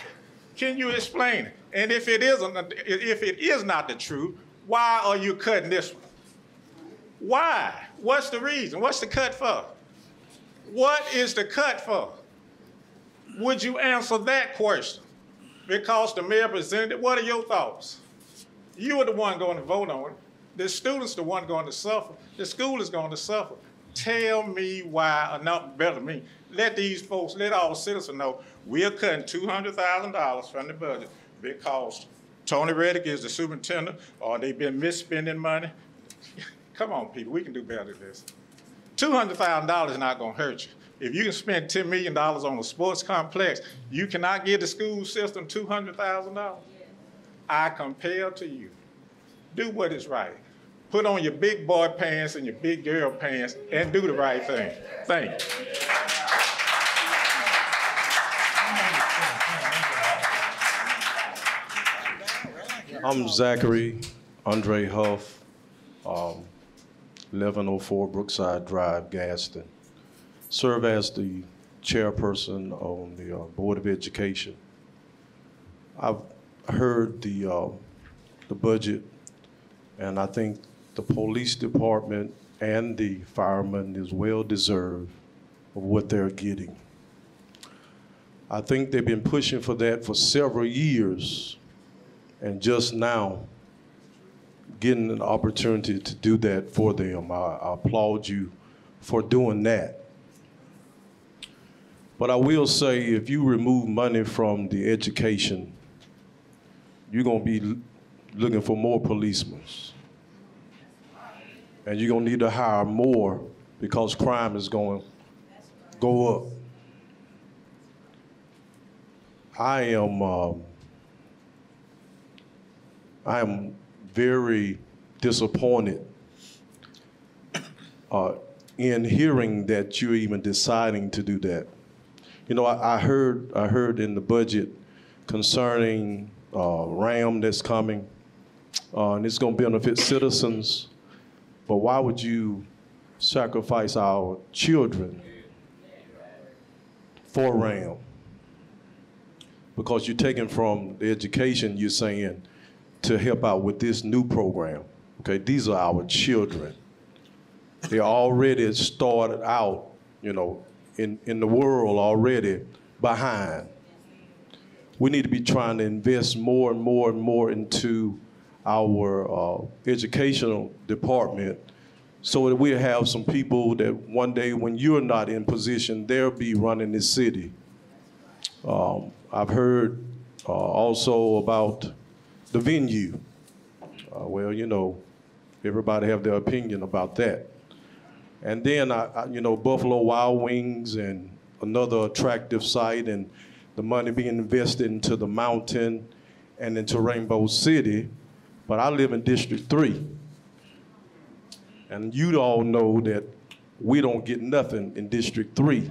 Can you explain it? And if it is not the truth, why are you cutting this one? Why? What's the reason? What's the cut for? What is the cut for? Would you answer that question? Because the mayor presented it, what are your thoughts? You are the one going to vote on it. The student's the one going to suffer. The school is going to suffer. Tell me why, or not better than me. Let these folks, let all citizens know we're cutting $200,000 from the budget because Tony Reddick is the superintendent, or they've been misspending money. Come on, people, we can do better than this. $200,000 is not gonna hurt you. If you can spend $10 million on a sports complex, you cannot give the school system $200,000. I compel to you, do what is right. Put on your big boy pants and your big girl pants and do the right thing. Thank you. I'm Zachary Andre Huff, 1104 Brookside Drive, Gaston. Serve as the chairperson on the Board of Education. I've heard the budget, and I think the police department and the firemen is well deserved of what they're getting. I think they've been pushing for that for several years, and just now getting an opportunity to do that for them. I applaud you for doing that. But I will say, if you remove money from the education, you're gonna be looking for more policemen. And you're gonna need to hire more because crime is gonna go up. I am very disappointed in hearing that you're even deciding to do that. You know, I heard in the budget concerning RAM that's coming, and it's gonna benefit citizens, but why would you sacrifice our children for RAM? Because you're taking from the education, you're saying, to help out with this new program. Okay, these are our children. They already started out, you know, in the world already behind. We need to be trying to invest more and more and more into our educational department so that we'll have some people that one day when you're not in position, they'll be running this city. I've heard also about the venue. Well, you know, everybody have their opinion about that. And then, you know, Buffalo Wild Wings and another attractive site, and the money being invested into the mountain and into Rainbow City. But I live in District 3. And you all know that we don't get nothing in District 3.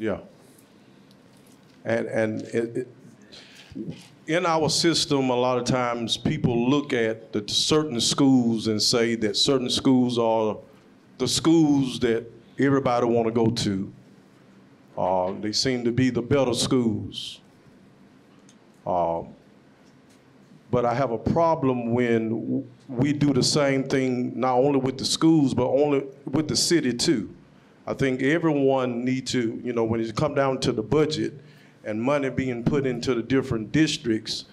Yeah. And in our system, a lot of times people look at the certain schools and say that certain schools are the schools that everybody want to go to. They seem to be the better schools. But I have a problem when we do the same thing, not only with the schools, but only with the city too. I think everyone need to, you know, when it come down to the budget and money being put into the different districts,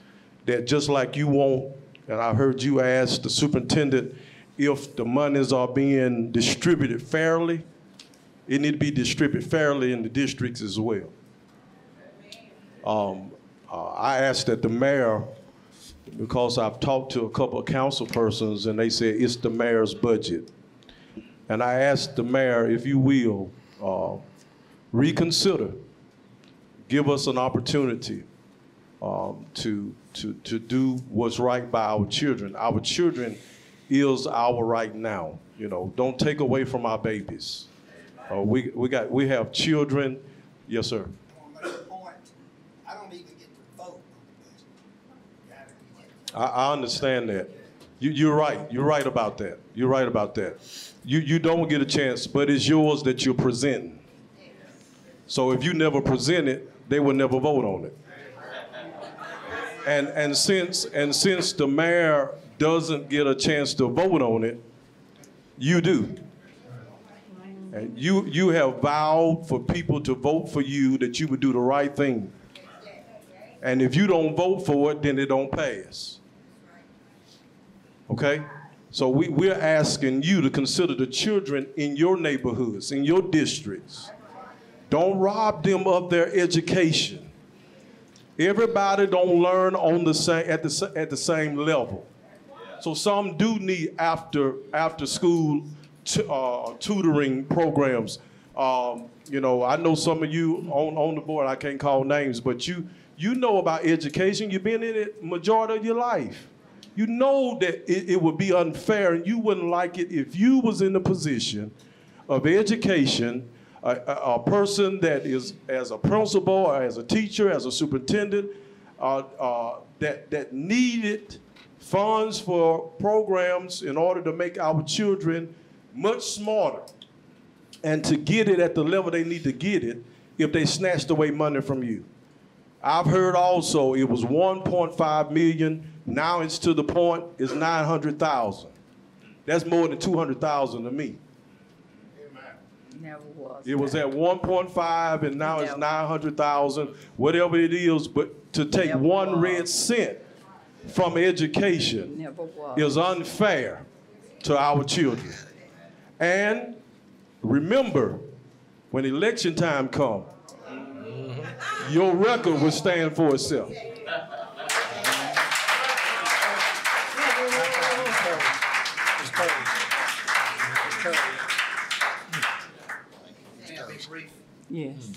that just like you want, and I heard you ask the superintendent if the monies are being distributed fairly, it need to be distributed fairly in the districts as well. I asked that the mayor, because I've talked to a couple of council persons and they said it's the mayor's budget. And I asked the mayor, if you will, reconsider, give us an opportunity to do what's right by our children. Our children is our right now. You know, don't take away from our babies. We have children. Yes, sir. I don't even get to vote. I understand that. You're right. You're right about that. You're right about that. You don't get a chance, but it's yours that you're presenting. So if you never present it, they will never vote on it. And since the mayor doesn't get a chance to vote on it, you do. And you have vowed for people to vote for you that you would do the right thing. And if you don't vote for it, then it don't pass. Okay? So we're asking you to consider the children in your neighborhoods, in your districts. Don't rob them of their education. Everybody don't learn on the same at the same level. So some do need after school tutoring programs. You know, I know some of you on the board, I can't call names, but you know about education. You've been in it majority of your life. You know that it would be unfair, and you wouldn't like it if you was in the position of education, a person that is as a principal, or as a teacher, as a superintendent, that needed funds for programs in order to make our children much smarter and to get it at the level they need to get it if they snatched away money from you. I've heard also it was 1.5 million. Now it's to the point it's 900,000. That's more than 200,000 to me. Never was. It was at 1.5 and now it's 900,000, whatever it is. But to take Never one was. red cent from education Never was. is unfair to our children. And remember, when election time comes, your record will stand for itself. May I be brief? Yes.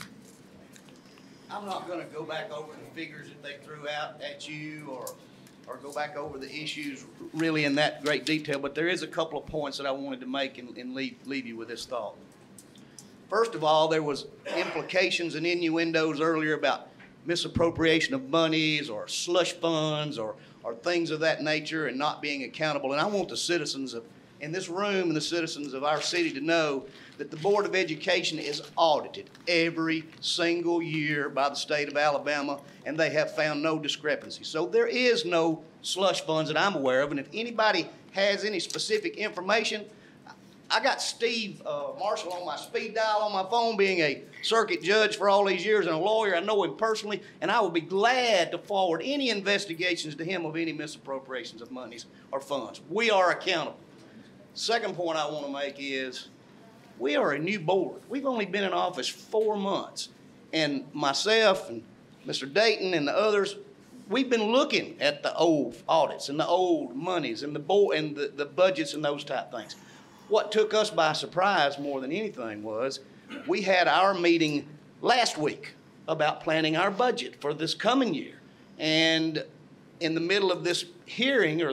I'm not gonna go back over the figures that they threw out at you or go back over the issues really in that great detail, but there is a couple of points that I wanted to make and leave you with this thought. First of all, there was implications and innuendos earlier about misappropriation of monies or slush funds or things of that nature and not being accountable. And I want the citizens in this room and the citizens of our city to know that the Board of Education is audited every single year by the state of Alabama, and they have found no discrepancy. So there is no slush funds that I'm aware of, and if anybody has any specific information, I got Steve Marshall on my speed dial on my phone, being a circuit judge for all these years and a lawyer. I know him personally, and I will be glad to forward any investigations to him of any misappropriations of monies or funds. We are accountable. Second point I want to make is we are a new board. We've only been in office 4 months, and myself and Mr. Dayton and the others, we've been looking at the old audits and the old monies and the board and the budgets and those type things. What took us by surprise more than anything was we had our meeting last week about planning our budget for this coming year. And in the middle of this hearing or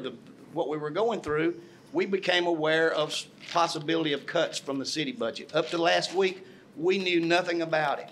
what we were going through, we became aware of possibility of cuts from the city budget. Up to last week, we knew nothing about it.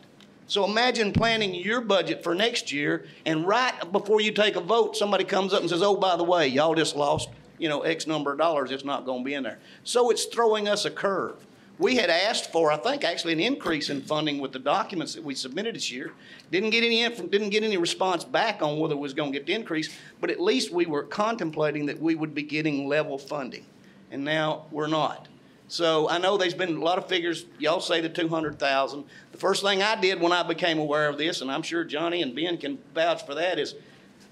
So imagine planning your budget for next year, and right before you take a vote, somebody comes up and says, oh, by the way, y'all just lost, X number of dollars. It's not going to be in there. So it's throwing us a curve. We had asked for, I think, actually an increase in funding with the documents that we submitted this year. Didn't get any response back on whether it was going to get the increase, but at least we were contemplating that we would be getting level funding, and now we're not. So I know there's been a lot of figures. Y'all say the 200,000. The first thing I did when I became aware of this, and I'm sure Johnny and Ben can vouch for that, is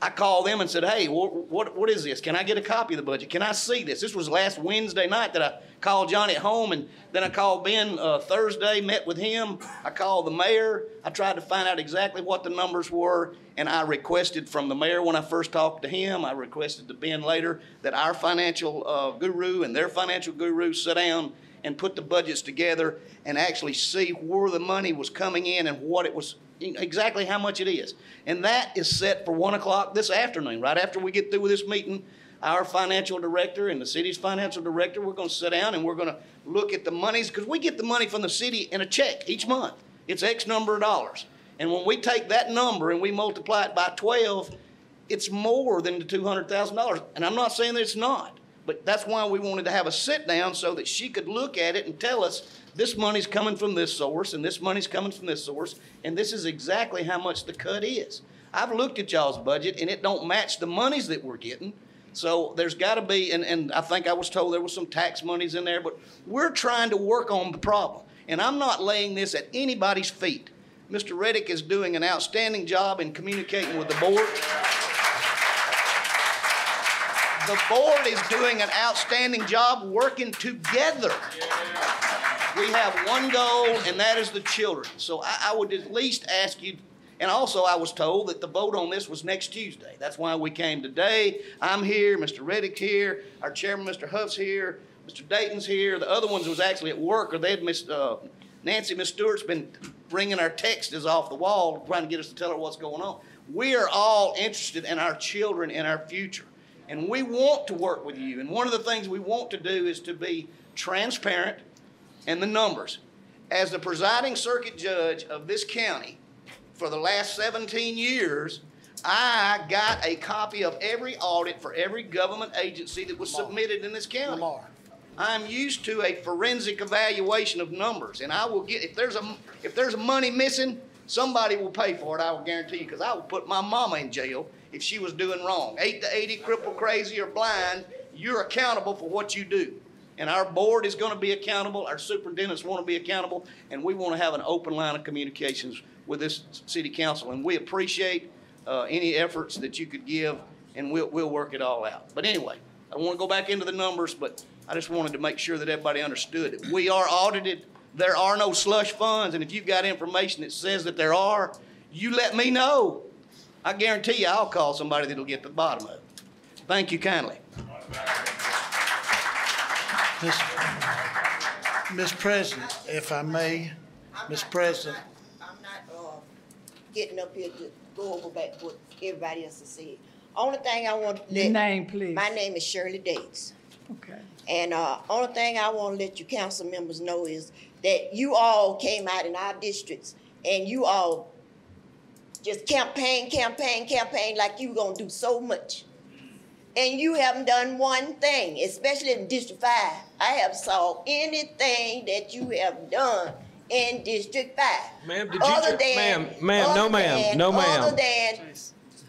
I called them and said, hey, what is this? Can I get a copy of the budget? Can I see this? This was last Wednesday night that I called Johnny at home, and then I called Ben Thursday, met with him. I called the mayor. I tried to find out exactly what the numbers were, and I requested from the mayor when I first talked to him, I requested to Ben later, that our financial guru and their financial guru sit down and put the budgets together and actually see where the money was coming in and what it was, exactly how much it is. And that is set for 1 o'clock this afternoon. Right after we get through with this meeting, our financial director and the city's financial director, we're going to sit down and we're going to look at the monies, because we get the money from the city in a check each month. It's X number of dollars. And when we take that number and we multiply it by 12, it's more than the $200,000. And I'm not saying that it's not, but that's why we wanted to have a sit down so that she could look at it and tell us this money's coming from this source and this money's coming from this source, and this is exactly how much the cut is. I've looked at y'all's budget and it don't match the monies that we're getting. So there's got to be, and I think I was told there was some tax monies in there, but we're trying to work on the problem. And I'm not laying this at anybody's feet. Mr. Reddick is doing an outstanding job in communicating with the board. The board is doing an outstanding job working together. We have one goal, and that is the children. So I would at least ask you, And also, I was told that the vote on this was next Tuesday. That's why we came today. I'm here, Mr. Reddick here, our chairman, Mr. Huff's here, Mr. Dayton's here. The other ones was actually at work, or they had Nancy, Miss Stewart's been bringing our texts off the wall, trying to get us to tell her what's going on. We are all interested in our children and our future. And we want to work with you. And one of the things we want to do is to be transparent in the numbers. As the presiding circuit judge of this county for the last 17 years, I got a copy of every audit for every government agency that was submitted in this county. I'm used to a forensic evaluation of numbers, and I will get, if there's money missing, somebody will pay for it, I will guarantee you, because I will put my mama in jail if she was doing wrong. 8 to 80, crippled, crazy, or blind, you're accountable for what you do. And our board is going to be accountable, our superintendents want to be accountable, and we want to have an open line of communications with this city council. And we appreciate any efforts that you could give, and we'll work it all out. But anyway, I don't want to go back into the numbers, but I just wanted to make sure that everybody understood it. We are audited. There are no slush funds, and if you've got information that says that there are, you let me know. I guarantee you I'll call somebody that'll get to the bottom of it. Thank you kindly. Ms. President, if I may, Ms. President. I'm not getting up here to go over back what everybody else has said. Only thing I want to let— Your name, please. My name is Shirley Dates. Okay. And only thing I want to let you council members know is that you all came out in our districts and you all just campaign like you were going to do so much. And you haven't done one thing, especially in District 5. I haven't saw anything that you have done in District 5. Ma'am, did you no ma'am. Other than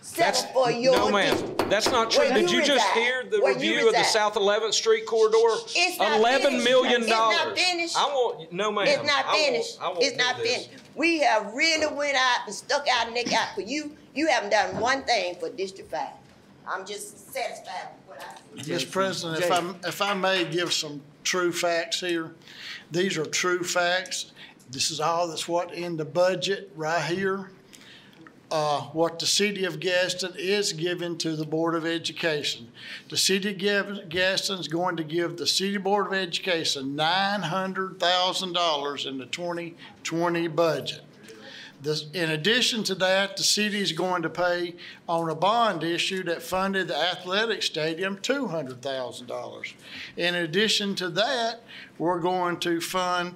settle for your no ma'am. That's not true. Did you just hear the review of the South 11th Street corridor? It's not $11 million. It's not finished. I want no ma'am. It's not finished. It's not finished. We have really went out and stuck our neck out for you. You haven't done one thing for District 5. I'm just satisfied with what I see. Mr. President, if I may give some true facts here. These are true facts. This is all that's what in the budget right here. What the city of Gaston is giving to the Board of Education. The city of Gaston is going to give the City Board of Education $900,000 in the 2020 budget. In addition to that, the city is going to pay on a bond issue that funded the athletic stadium $200,000. In addition to that, we're going to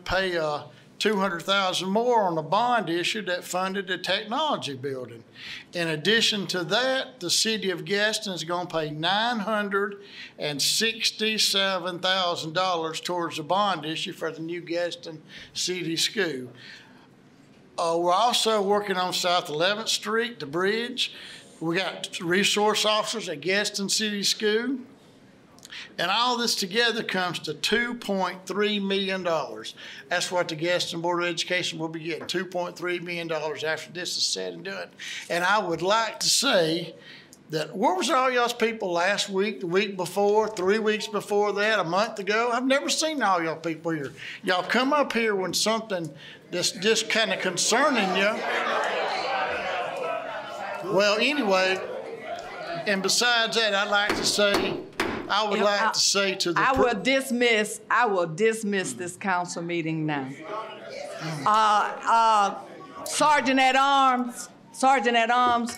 pay $200,000 more on a bond issue that funded the technology building. In addition to that, the city of Gaston is going to pay $967,000 towards the bond issue for the new Gaston City School. We're also working on South 11th Street, the bridge. We got resource officers at Gaston City School. And all this together comes to $2.3 million. That's what the Gaston Board of Education will be getting, $2.3 million after this is said and done. And I would like to say that where was all y'all's people last week, the week before, 3 weeks before that, a month ago? I've never seen all y'all people here. Y'all come up here when something that's just kind of concerning you. Well, anyway, and besides that, I'd like to say, I would like to say to the— I will dismiss this council meeting now. Sergeant at Arms,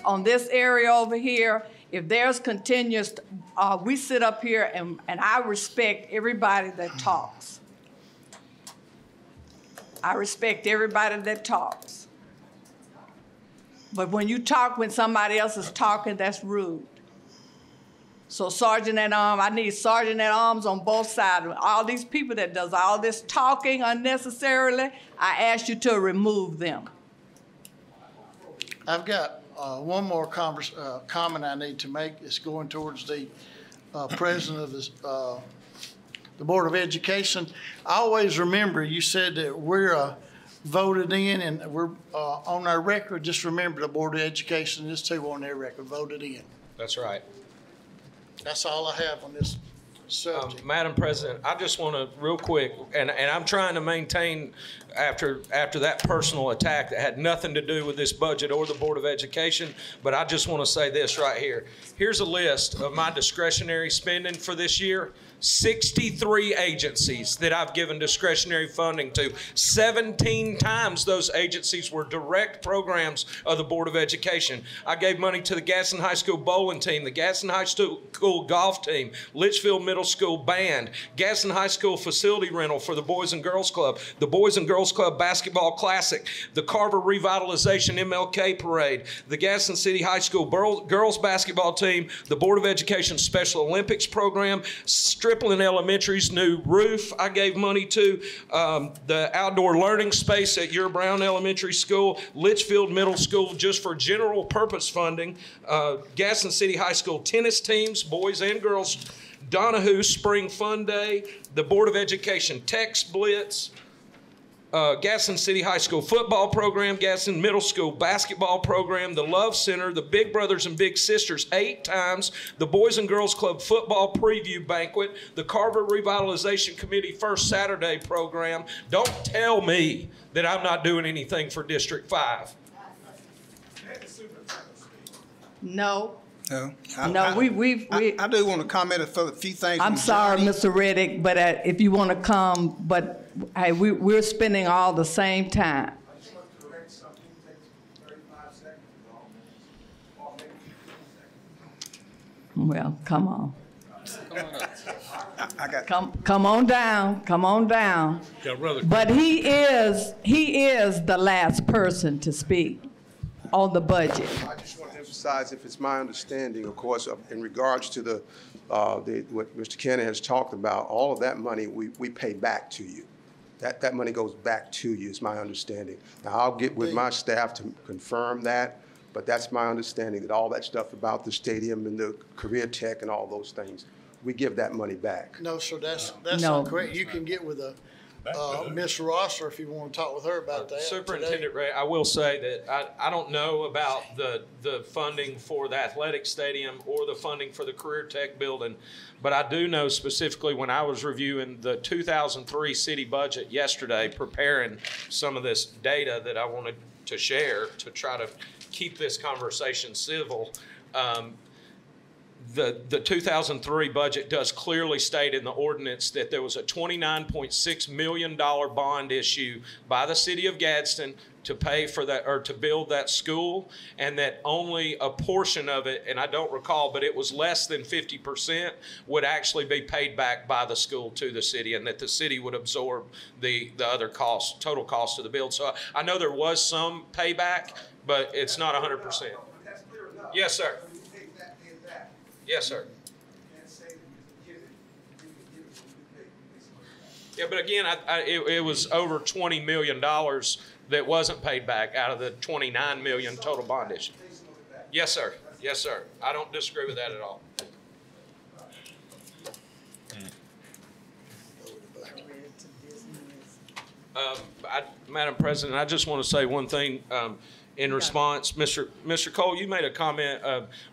on this area over here, if there's continuous, we sit up here and I respect everybody that talks. I respect everybody that talks. But when you talk when somebody else is talking, that's rude. So Sergeant at Arms, I need Sergeant at Arms on both sides. All these people that does all this talking unnecessarily, I ask you to remove them. I've got one more comment I need to make. It's going towards the president of the Board of Education. I always remember you said that we're voted in and we're on our record. Just remember the Board of Education is too on their record, voted in. That's right. That's all I have on this subject. Madam President, I just want to real quick, and I'm trying to maintain after that personal attack that had nothing to do with this budget or the Board of Education. But I just want to say this right here. Here's a list of my discretionary spending for this year. 63 agencies that I've given discretionary funding to. 17 times those agencies were direct programs of the Board of Education. I gave money to the Gadsden High School bowling team, the Gadsden High School golf team, Litchfield Middle School band, Gadsden High School facility rental for the Boys and Girls Club, the Boys and Girls Club Basketball Classic, the Carver Revitalization MLK Parade, the Gadsden City High School girls basketball team, the Board of Education Special Olympics program, Stripling Elementary's new roof I gave money to, the outdoor learning space at Ure Brown Elementary School, Litchfield Middle School just for general purpose funding, Gadsden City High School tennis teams, boys and girls, Donahue Spring Fun Day, the Board of Education Text Blitz, Gadsden City High School football program, Gadsden Middle School basketball program, the Love Center, the Big Brothers and Big Sisters 8 times, the Boys and Girls Club football preview banquet, the Carver Revitalization Committee First Saturday program. Don't tell me that I'm not doing anything for District 5. No. No, I do want to comment a few things. I'm sorry, Mr. Reddick, but if you want to come, but hey, we're spending all the same time. Well, come on. Come on down. Come on down. But he is the last person to speak on the budget. I just want to emphasize, if it's my understanding, of course, in regards to what Mr. Kenny has talked about, all of that money we pay back to you. That money goes back to you, is my understanding. Now, I'll get with my staff to confirm that, but that's my understanding, that all that stuff about the stadium and the career tech and all those things, we give that money back. No, sir, that's No. not correct. You can get with Ms. Rosser if you want to talk with her about that. Superintendent Ray, I will say that I don't know about the funding for the athletic stadium or the funding for the career tech building, but I do know specifically when I was reviewing the 2003 city budget yesterday, preparing some of this data that I wanted to share to try to keep this conversation civil. The 2003 budget does clearly state in the ordinance that there was a $29.6 million bond issue by the city of Gadsden to pay for that, or to build that school, and that only a portion of it, and I don't recall, but it was less than 50%, would actually be paid back by the school to the city, and that the city would absorb the other cost, total cost of the build. So I know there was some payback, but it's not 100%. Yes, sir. Yes, sir. Yeah, but again, it was over $20 million that wasn't paid back out of the $29 million total bond issue. Yes, sir. Yes, sir. I don't disagree with that at all. Madam President, I just want to say one thing. In response, Mr. Cole, you made a comment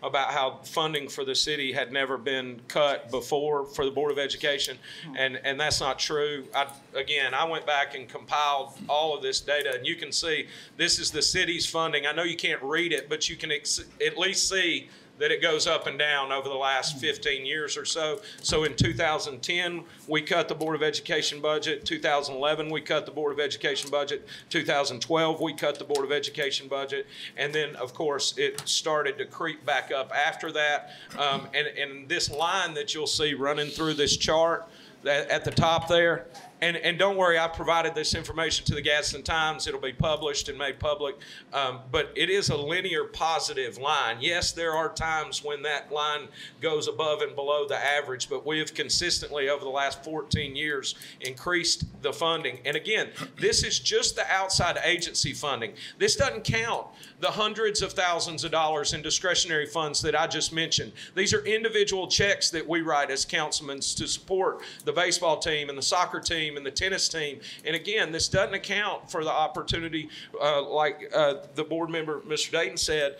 about how funding for the city had never been cut before for the Board of Education, and that's not true. I went back and compiled all of this data, and you can see this is the city's funding. I know you can't read it, but you can at least see that it goes up and down over the last 15 years or so. So in 2010, we cut the Board of Education budget. 2011, we cut the Board of Education budget. 2012, we cut the Board of Education budget. And then, of course, it started to creep back up after that. And this line that you'll see running through this chart at the top there, and don't worry, I provided this information to the Gadsden Times. It'll be published and made public, but it is a linear positive line. Yes, there are times when that line goes above and below the average, but we have consistently over the last 14 years increased the funding. And again, this is just the outside agency funding. This doesn't count the hundreds of thousands of dollars in discretionary funds that I just mentioned. These are individual checks that we write as councilmen to support the baseball team and the soccer team team and the tennis team. And again, this doesn't account for the opportunity, like the board member, Mr. Dayton said,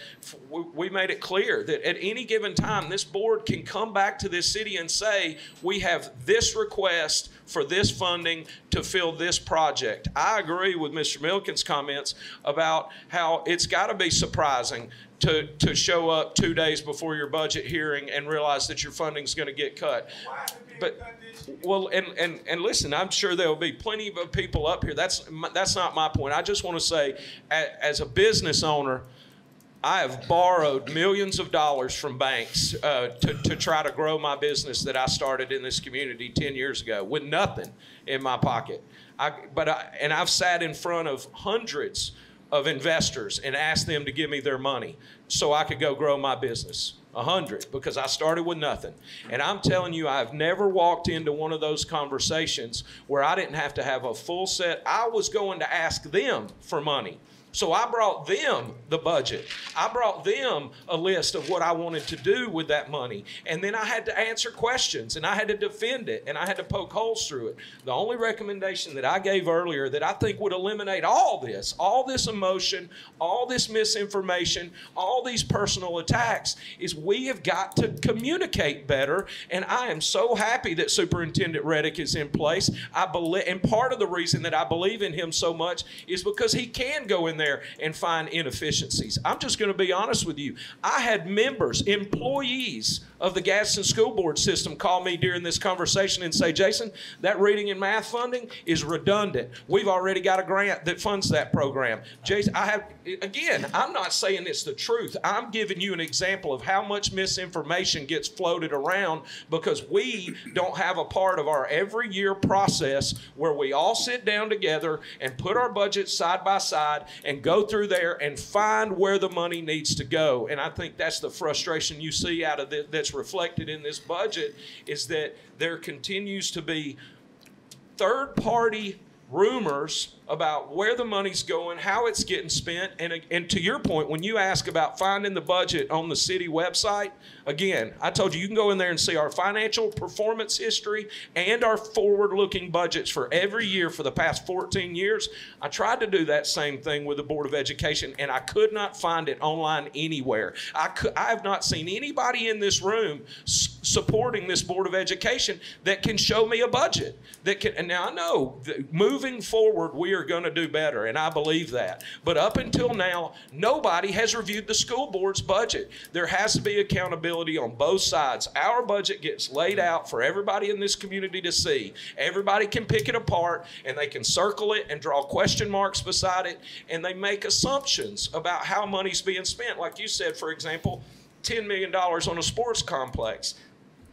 we made it clear that at any given time, this board can come back to this city and say, we have this request for this funding to fill this project. I agree with Mr. Milken's comments about how it's got to be surprising to show up 2 days before your budget hearing and realize that your funding's going to get cut. But well, and listen, I'm sure there will be plenty of people up here. That's not my point. I just want to say, as a business owner, I have borrowed millions of dollars from banks to try to grow my business that I started in this community 10 years ago with nothing in my pocket. And I've sat in front of hundreds of investors and asked them to give me their money so I could go grow my business. 100, because I started with nothing. And I'm telling you, I've never walked into one of those conversations where I didn't have to have a full set. I was going to ask them for money. So I brought them the budget. I brought them a list of what I wanted to do with that money. And then I had to answer questions, and I had to defend it, and I had to poke holes through it. The only recommendation that I gave earlier that I think would eliminate all this emotion, all this misinformation, all these personal attacks, is we have got to communicate better. And I am so happy that Superintendent Reddick is in place. And part of the reason that I believe in him so much is because he can go in there and find inefficiencies. I'm just going to be honest with you. I had members, employees of the Gadsden School Board system call me during this conversation and say, Jason, that reading and math funding is redundant. We've already got a grant that funds that program. Jason, I'm not saying it's the truth. I'm giving you an example of how much misinformation gets floated around because we don't have a part of our every year process where we all sit down together and put our budgets side by side and go through there and find where the money needs to go. And I think that's the frustration you see out of that's reflected in this budget, is that there continues to be third-party rumors about where the money's going, how it's getting spent. And to your point, when you ask about finding the budget on the city website, again, I told you can go in there and see our financial performance history and our forward-looking budgets for every year for the past 14 years. I tried to do that same thing with the Board of Education, and I could not find it online anywhere. I have not seen anybody in this room supporting this Board of Education that can show me a budget. And now I know that moving forward, we are going to do better, and I believe that. But up until now, nobody has reviewed the school board's budget. There has to be accountability on both sides. Our budget gets laid out for everybody in this community to see. Everybody can pick it apart, and they can circle it and draw question marks beside it, and they make assumptions about how money's being spent. Like you said, for example, $10 million on a sports complex.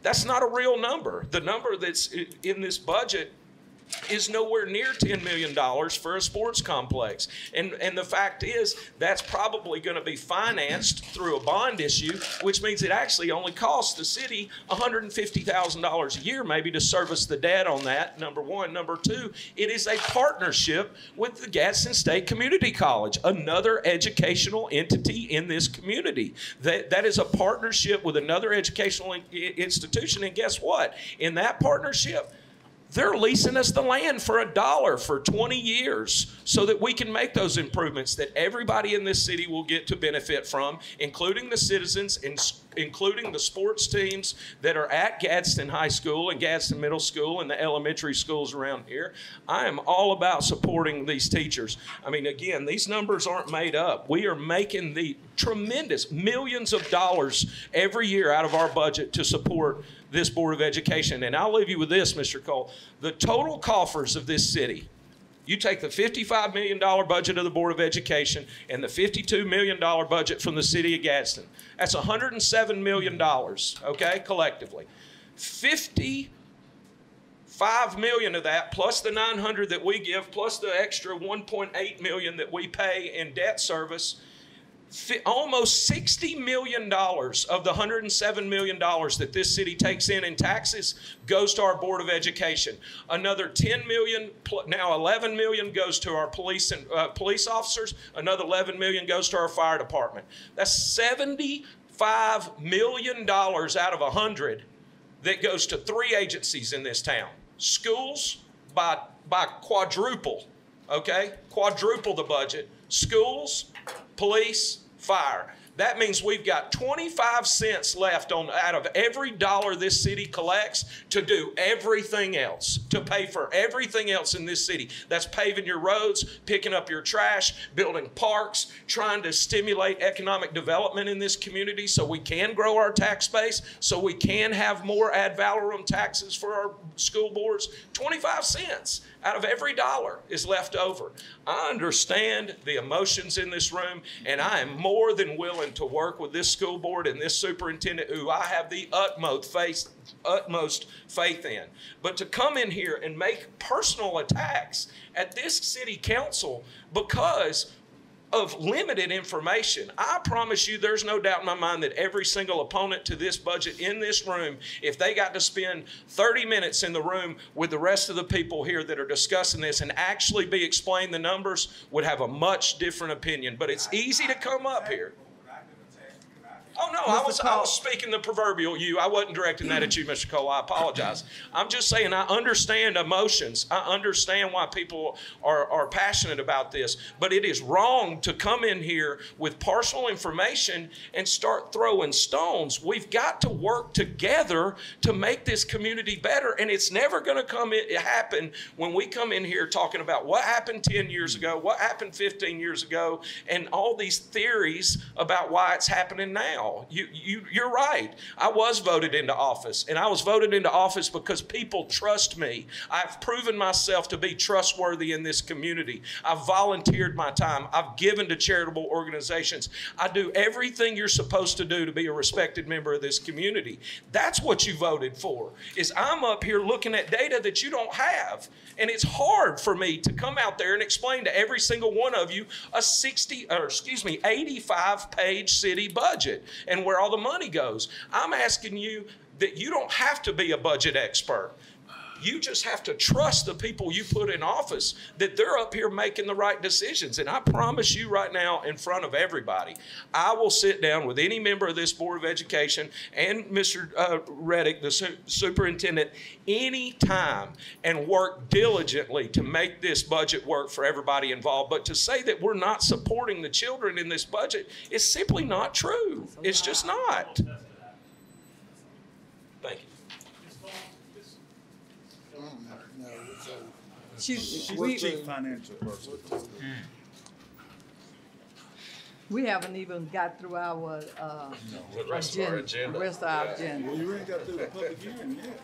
That's not a real number. The number that's in this budget is nowhere near $10 million for a sports complex. And the fact is, that's probably going to be financed through a bond issue, which means it actually only costs the city $150,000 a year maybe to service the debt on that, number one. Number two, it is a partnership with the Gadsden State Community College, another educational entity in this community. That is a partnership with another educational institution, and guess what? In that partnership, they're leasing us the land for $1 for 20 years so that we can make those improvements that everybody in this city will get to benefit from, including the citizens, including the sports teams that are at Gadsden High School and Gadsden Middle School and the elementary schools around here. I am all about supporting these teachers. I mean, again, these numbers aren't made up. We are making the tremendous millions of dollars every year out of our budget to support this Board of Education. And I'll leave you with this, Mr. Cole. The total coffers of this city, you take the $55 million budget of the Board of Education and the $52 million budget from the city of Gadsden. That's $107 million, okay, collectively. $55 million of that, plus the $900 that we give, plus the extra $1.8 million that we pay in debt service, almost $60 million of the $107 million that this city takes in taxes goes to our Board of Education. Another $10 million, now $11 million goes to our police and police officers. Another $11 million goes to our fire department. That's $75 million out of 100 that goes to 3 agencies in this town. Schools by by quadruple, okay? Quadruple the budget. Schools, police, fire. That means we've got 25 cents left out of every dollar this city collects to do everything else, to pay for everything else in this city. That's paving your roads, picking up your trash, building parks, trying to stimulate economic development in this community so we can grow our tax base, so we can have more ad valorem taxes for our school boards. 25 cents out of every dollar is left over. I understand the emotions in this room, and I am more than willing to work with this school board and this superintendent who I have the utmost faith in. But to come in here and make personal attacks at this city council because of limited information. I promise you there's no doubt in my mind that every single opponent to this budget in this room, if they got to spend 30 minutes in the room with the rest of the people here that are discussing this and actually be explained the numbers, would have a much different opinion. But it's easy to come up here. Oh, no, I was speaking the proverbial you. I wasn't directing that at you, Mr. Cole. I apologize. I'm just saying I understand emotions. I understand why people are passionate about this. But it is wrong to come in here with partial information and start throwing stones. We've got to work together to make this community better. And it's never going to happen when we come in here talking about what happened 10 years ago, what happened 15 years ago, and all these theories about why it's happening now. You're right. I was voted into office, and I was voted into office because people trust me. I've proven myself to be trustworthy in this community. I've volunteered my time. I've given to charitable organizations. I do everything you're supposed to do to be a respected member of this community. That's what you voted for, is I'm up here looking at data that you don't have. And it's hard for me to come out there and explain to every single one of you a 85-page city budget and where all the money goes. I'm asking you that you don't have to be a budget expert. You just have to trust the people you put in office that they're up here making the right decisions. And I promise you right now in front of everybody, I will sit down with any member of this Board of Education and Mr. Reddick, the superintendent, anytime and work diligently to make this budget work for everybody involved. But to say that we're not supporting the children in this budget is simply not true. It's just not. Thank you. Chief financial person. We haven't even got through our the rest of our agenda. The rest of our agenda. Well, you ain't got through the public hearing yet.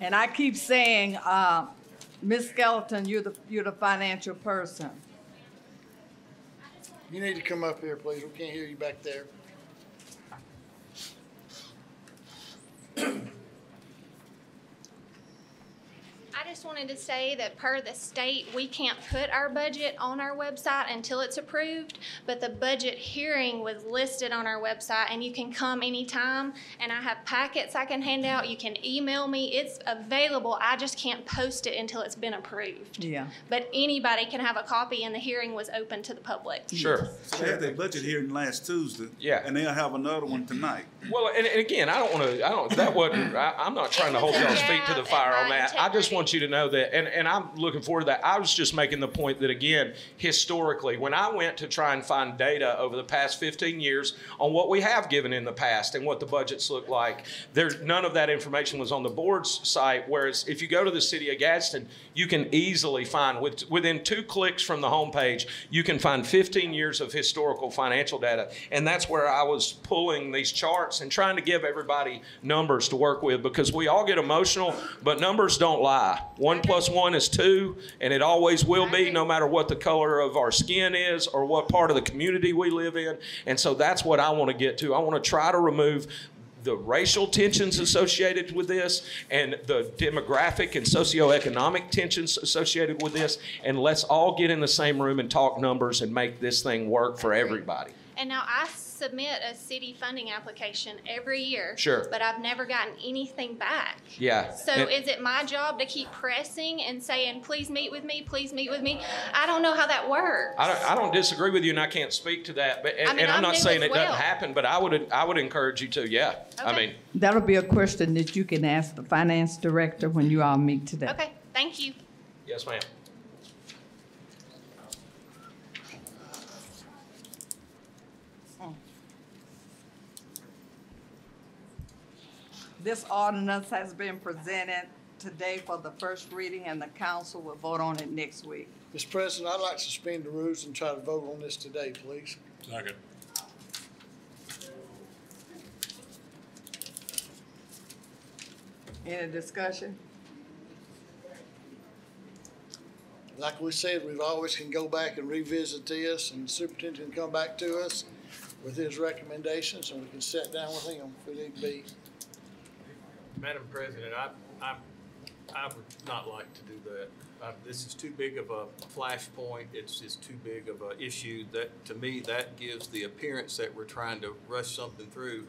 And I keep saying, Ms. Skeleton, you're the financial person. You need to come up here, please. We can't hear you back there. I just wanted to say that per the state, we can't put our budget on our website until it's approved, but the budget hearing was listed on our website, and you can come anytime, and I have packets I can hand out. You can email me. It's available. I just can't post it until it's been approved. Yeah. But anybody can have a copy, and the hearing was open to the public. Sure. So they had their budget hearing last Tuesday. Yeah. And they'll have another one tonight. Well, and again, I'm not trying to hold y'all's feet to the fire on that. I just want you to know that, and I'm looking forward to that. I was just making the point that, again, historically, when I went to try and find data over the past 15 years on what we have given in the past and what the budgets look like, none of that information was on the board's site, whereas if you go to the city of Gadsden, you can easily find, within 2 clicks from the homepage, you can find 15 years of historical financial data. And that's where I was pulling these charts and trying to give everybody numbers to work with, because we all get emotional, but numbers don't lie. 1 + 1 is 2, and it always will be, no matter what the color of our skin is or what part of the community we live in. And so that's what I want to get to. I want to try to remove the racial tensions associated with this and the demographic and socioeconomic tensions associated with this, and let's all get in the same room and talk numbers and make this thing work for everybody. And now I submit a city funding application every year. Sure. But I've never gotten anything back. Yeah. So is it my job to keep pressing and saying, please meet with me, please meet with me? I don't know how that works. I don't disagree with you, and I can't speak to that. But I mean, and I'm not new saying as it doesn't well. happen, but I would encourage you to. Yeah. I Okay. mean, That'll be a question that you can ask the finance director when you all meet today. Okay, thank you. yes, ma'am. This ordinance has been presented today for the first reading, and the council will vote on it next week. Mr. President, I'd like to suspend the rules and try to vote on this today, please. Second. Any discussion? Like we said, we always can go back and revisit this, and the superintendent can come back to us with his recommendations, and we can sit down with him if we need to be. Madam President, I would not like to do that. This is too big of a flashpoint. It's too big of an issue. That, to me, that gives the appearance that we're trying to rush something through,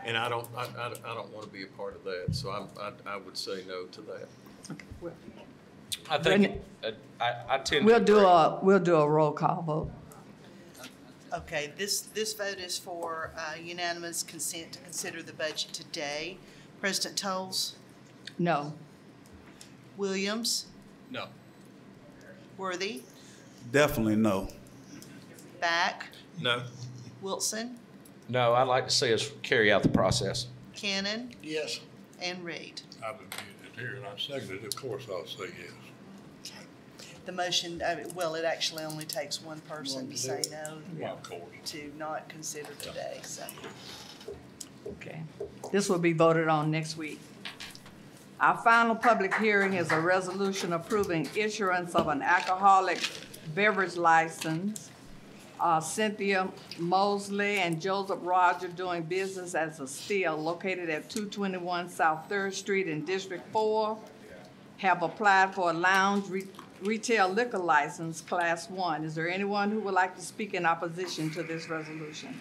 and I don't want to be a part of that. So I would say no to that. I think I tend. We'll to do agree. we'll do a roll call vote. Okay, this vote is for unanimous consent to consider the budget today. President Tolles? No. Williams? No. Worthy? Definitely no. Back? No. Wilson? No, I'd like to see us carry out the process. Cannon? Yes. And Reed? I've been here and I seconded it. Of course I'll say yes. The motion, well, it actually only takes one person to say no. Well, of course. To not consider today, so. Okay. This will be voted on next week. Our final public hearing is a resolution approving issuance of an alcoholic beverage license. Cynthia Mosley and Joseph Roger doing business as a Steel located at 221 South 3rd Street in District 4 have applied for a lounge retail liquor license, Class 1. Is there anyone who would like to speak in opposition to this resolution?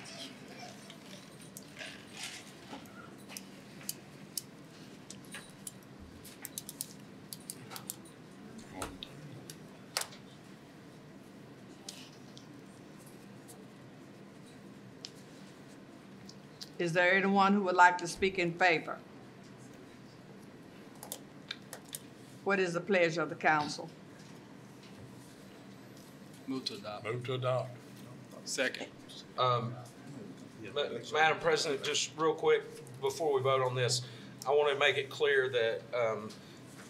Is there anyone who would like to speak in favor? What is the pleasure of the council? Move to adopt. Move to adopt. Second. Madam President, just real quick before we vote on this, I want to make it clear that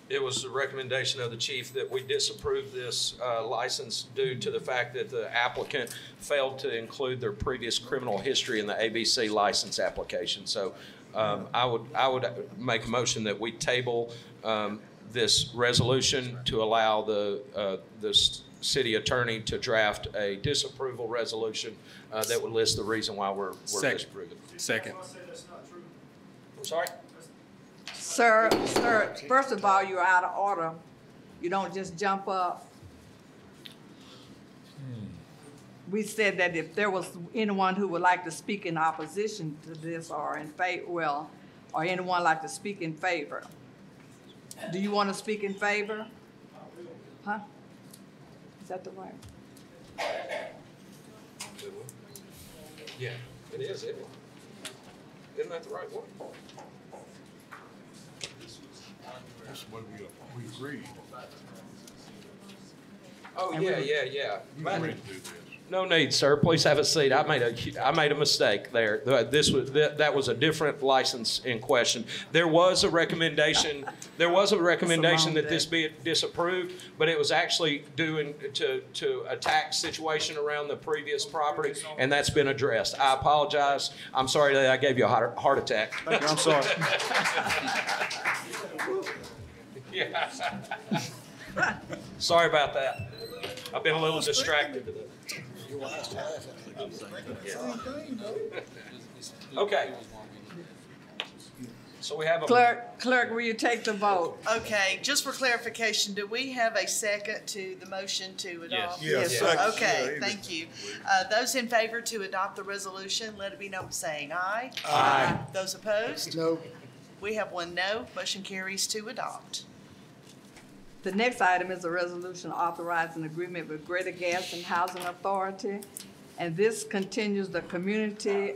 it was the recommendation of the chief that we disapprove this license due to the fact that the applicant failed to include their previous criminal history in the ABC license application. So I would make a motion that we table this resolution to allow the city attorney to draft a disapproval resolution that would list the reason why we're disapproving. Second. I'm sorry? Sir, first of all, you're out of order. You don't just jump up. We said that if there was anyone who would like to speak in opposition to this or in favor, well, or anyone like to speak in favor. Do you want to speak in favor? Huh? Is that the right? Yeah, it is, isn't it? Isn't that the right one? That's the way we agreed. Oh, And yeah, we- yeah. We agreed to do this. No need, sir. Please have a seat. I made a mistake there. That was a different license in question. There was a recommendation. There was a recommendation that this be disapproved, but it was actually due to a tax situation around the previous property, and that's been addressed. I apologize. I'm sorry that I gave you a heart attack. Thank you. I'm sorry. Yeah. Sorry about that. I've been a little distracted today. Okay. So we have a. Clerk, will you take the vote? Okay, just for clarification, do we have a second to the motion to adopt? Yes. Okay, thank you. Those in favor to adopt the resolution, let it be known by saying aye. Aye. Those opposed? No. We have one no. Motion carries to adopt. The next item is a resolution authorizing agreement with Greater Gaston Housing Authority. And this continues the community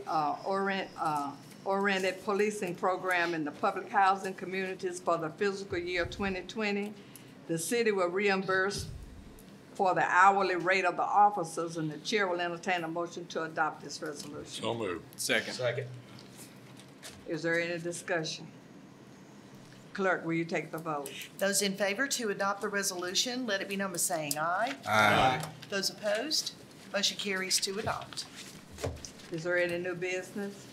oriented policing program in the public housing communities for the fiscal year 2020. The city will reimburse for the hourly rate of the officers, and the chair will entertain a motion to adopt this resolution. So moved. Second. Second. Is there any discussion? Clerk, will you take the vote? Those in favor to adopt the resolution, let it be known by saying aye. Aye. Those opposed? Motion carries to adopt. Is there any new business?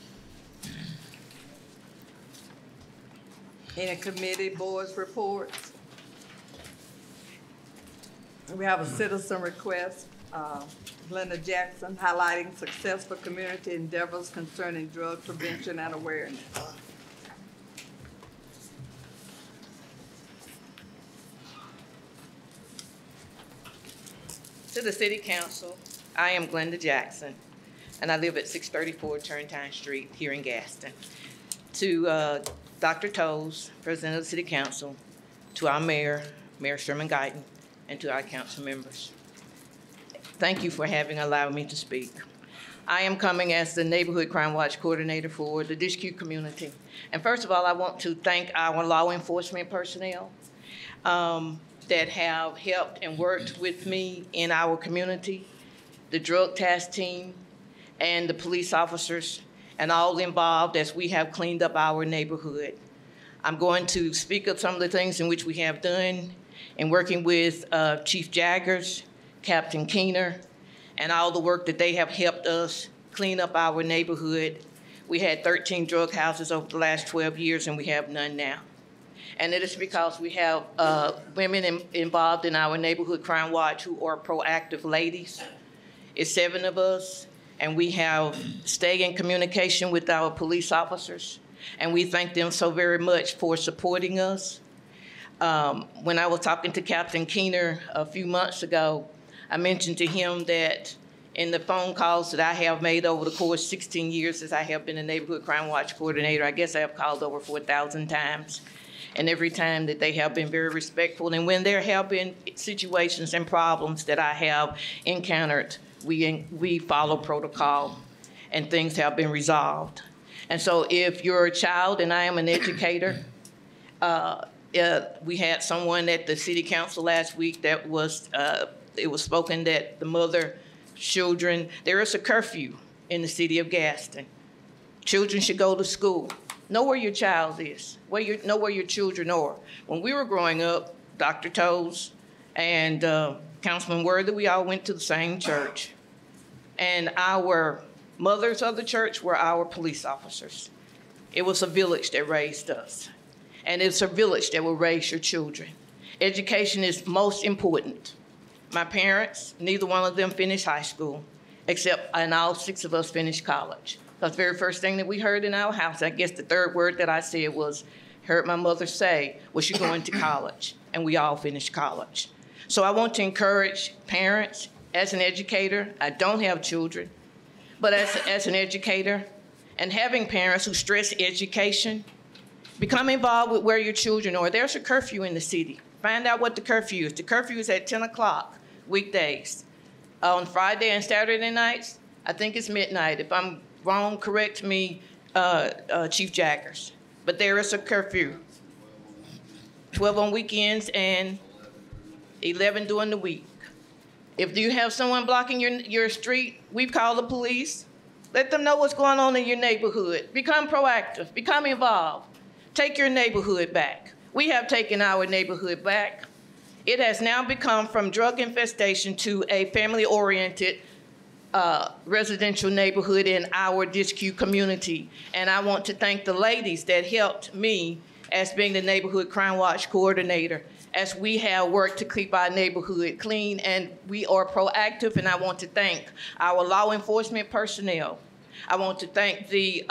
Any committee boards reports? We have a citizen request, Glenda Jackson, highlighting successful community endeavors concerning drug prevention and awareness. To the City Council, I am Glenda Jackson, and I live at 634 Turntine Street here in Gaston. To Dr. Toles, President of the City Council, to our Mayor, Mayor Sherman Guyton, and to our council members. Thank you for allowed me to speak. I am coming as the Neighborhood Crime Watch Coordinator for the Dishku community. And first of all, I want to thank our law enforcement personnel that have helped and worked with me in our community, the drug task team, and the police officers, and all involved as we have cleaned up our neighborhood. I'm going to speak of some of the things in which we have done in working with Chief Jaggers, Captain Keener, and all the work that they have helped us clean up our neighborhood. We had 13 drug houses over the last 12 years, and we have none now. And it is because we have women involved in our Neighborhood Crime Watch who are proactive ladies. It's 7 of us, and we have stayed in communication with our police officers, and we thank them so very much for supporting us. When I was talking to Captain Keener a few months ago, I mentioned to him that in the phone calls that I have made over the course of 16 years as I have been a Neighborhood Crime Watch Coordinator, I guess I have called over 4,000 times. And every time that they have been very respectful. And when there have been situations and problems that I have encountered, we follow protocol and things have been resolved. And so if you're a child and I am an educator, we had someone at the city council last week that was, it was spoken that the mother, children, there is a curfew in the city of Gaston. Children should go to school. Know where your child is, know where your children are. When we were growing up, Dr. Toles and Councilman Worthy, we all went to the same church. And our mothers of the church were our police officers. It was a village that raised us. And it's a village that will raise your children. Education is most important. My parents, neither one of them finished high school, and all 6 of us finished college. The very first thing that we heard in our house, I guess the 3rd word that I said was, heard my mother say, was she going to college? And we all finished college. So I want to encourage parents. As an educator, I don't have children, but as an educator and having parents who stress education, become involved with where your children are. There's a curfew in the city. Find out what the curfew is. The curfew is at 10 o'clock weekdays. On Friday and Saturday nights, I think it's midnight. If I'm wrong, correct me, Chief Jaggers. But there is a curfew. 12 on weekends and 11 during the week. If you have someone blocking your street, we call the police. Let them know what's going on in your neighborhood. Become proactive, become involved. Take your neighborhood back. We have taken our neighborhood back. It has now become from drug infestation to a family-oriented residential neighborhood in our Dishku community. And I want to thank the ladies that helped me as being the Neighborhood Crime Watch Coordinator as we have worked to keep our neighborhood clean, and we are proactive, and I want to thank our law enforcement personnel. I want to thank the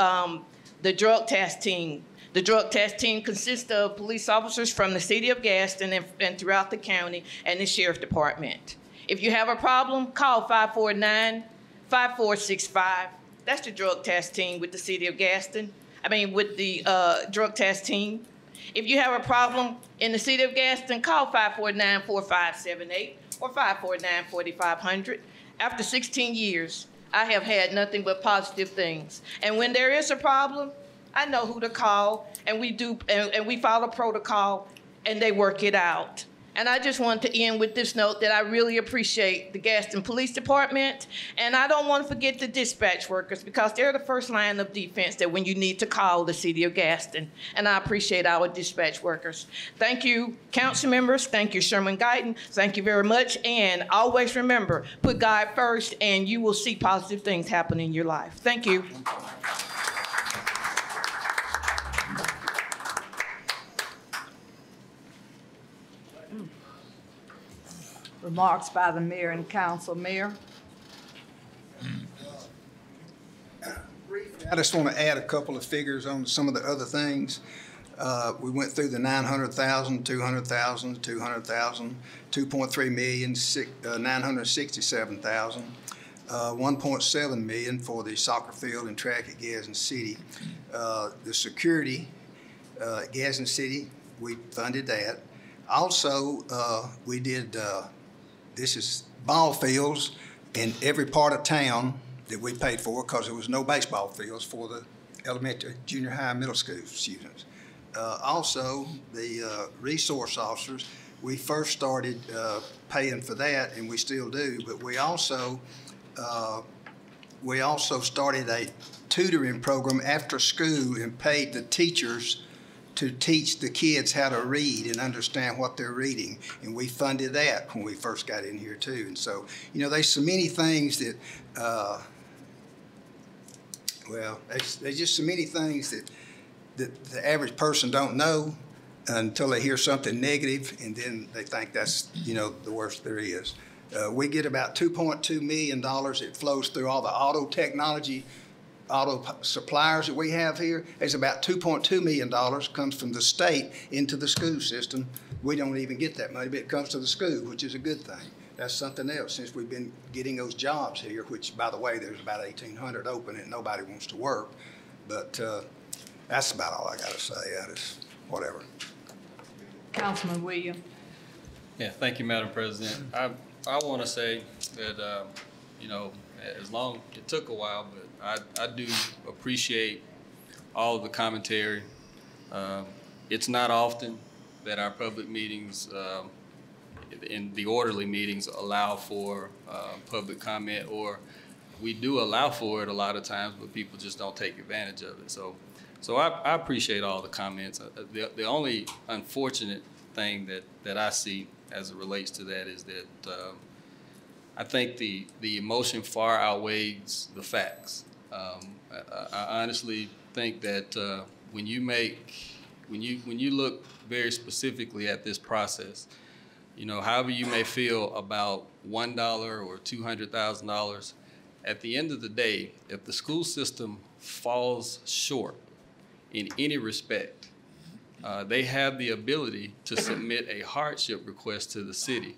the drug task team. The drug task team consists of police officers from the city of Gaston and throughout the county and the sheriff department. If you have a problem, call 549-5465. That's the drug task team with the city of Gaston. With the drug task team. If you have a problem in the city of Gaston, call 549-4578 or 549-4500. After 16 years, I have had nothing but positive things. And when there is a problem, I know who to call, and we follow protocol, and they work it out. And I just want to end with this note that I really appreciate the Gaston Police Department, and I don't want to forget the dispatch workers because they're the first line of defense that when you need to call the city of Gaston, and I appreciate our dispatch workers. Thank you, council members. Thank you, Sherman Guyton. Thank you very much, and always remember, put God first, and you will see positive things happen in your life. Thank you. Remarks by the mayor and council. Mayor? I just want to add a couple of figures on some of the other things. We went through the 900,000, 200,000, 200,000, 2.3 million, 967,000, 1.7 million for the soccer field and track at Gadsden City. The security at Gadsden City, we funded that. Also, we did this is ball fields in every part of town that we paid for because there was no baseball fields for the elementary, junior high, middle school students. Also, the resource officers, we first started paying for that, and we still do, but we also started a tutoring program after school and paid the teachers to teach the kids how to read and understand what they're reading. And we funded that when we first got in here too. And so, there's so many things that, there's just so many things that the average person don't know until they hear something negative, and then they think that's, the worst there is. We get about $2.2 million that flows through all the auto suppliers that we have here. There's about $2.2 million comes from the state into the school system. We don't even get that money, but it comes to the school, which is a good thing. That's something else since we've been getting those jobs here, which, by the way, there's about 1,800 open and nobody wants to work. But that's about all I got to say. Whatever. Councilman Williams. Yeah, thank you, Madam President. I want to say that, as long, it took a while, but I do appreciate all of the commentary. It's not often that our public meetings, in the orderly meetings, allow for public comment, or we do allow for it a lot of times, but people just don't take advantage of it. So I appreciate all the comments. The only unfortunate thing that I see as it relates to that is that I think the emotion far outweighs the facts. I honestly think that when you look very specifically at this process, however you may feel about $1 or $200,000, at the end of the day, if the school system falls short in any respect, they have the ability to submit a hardship request to the city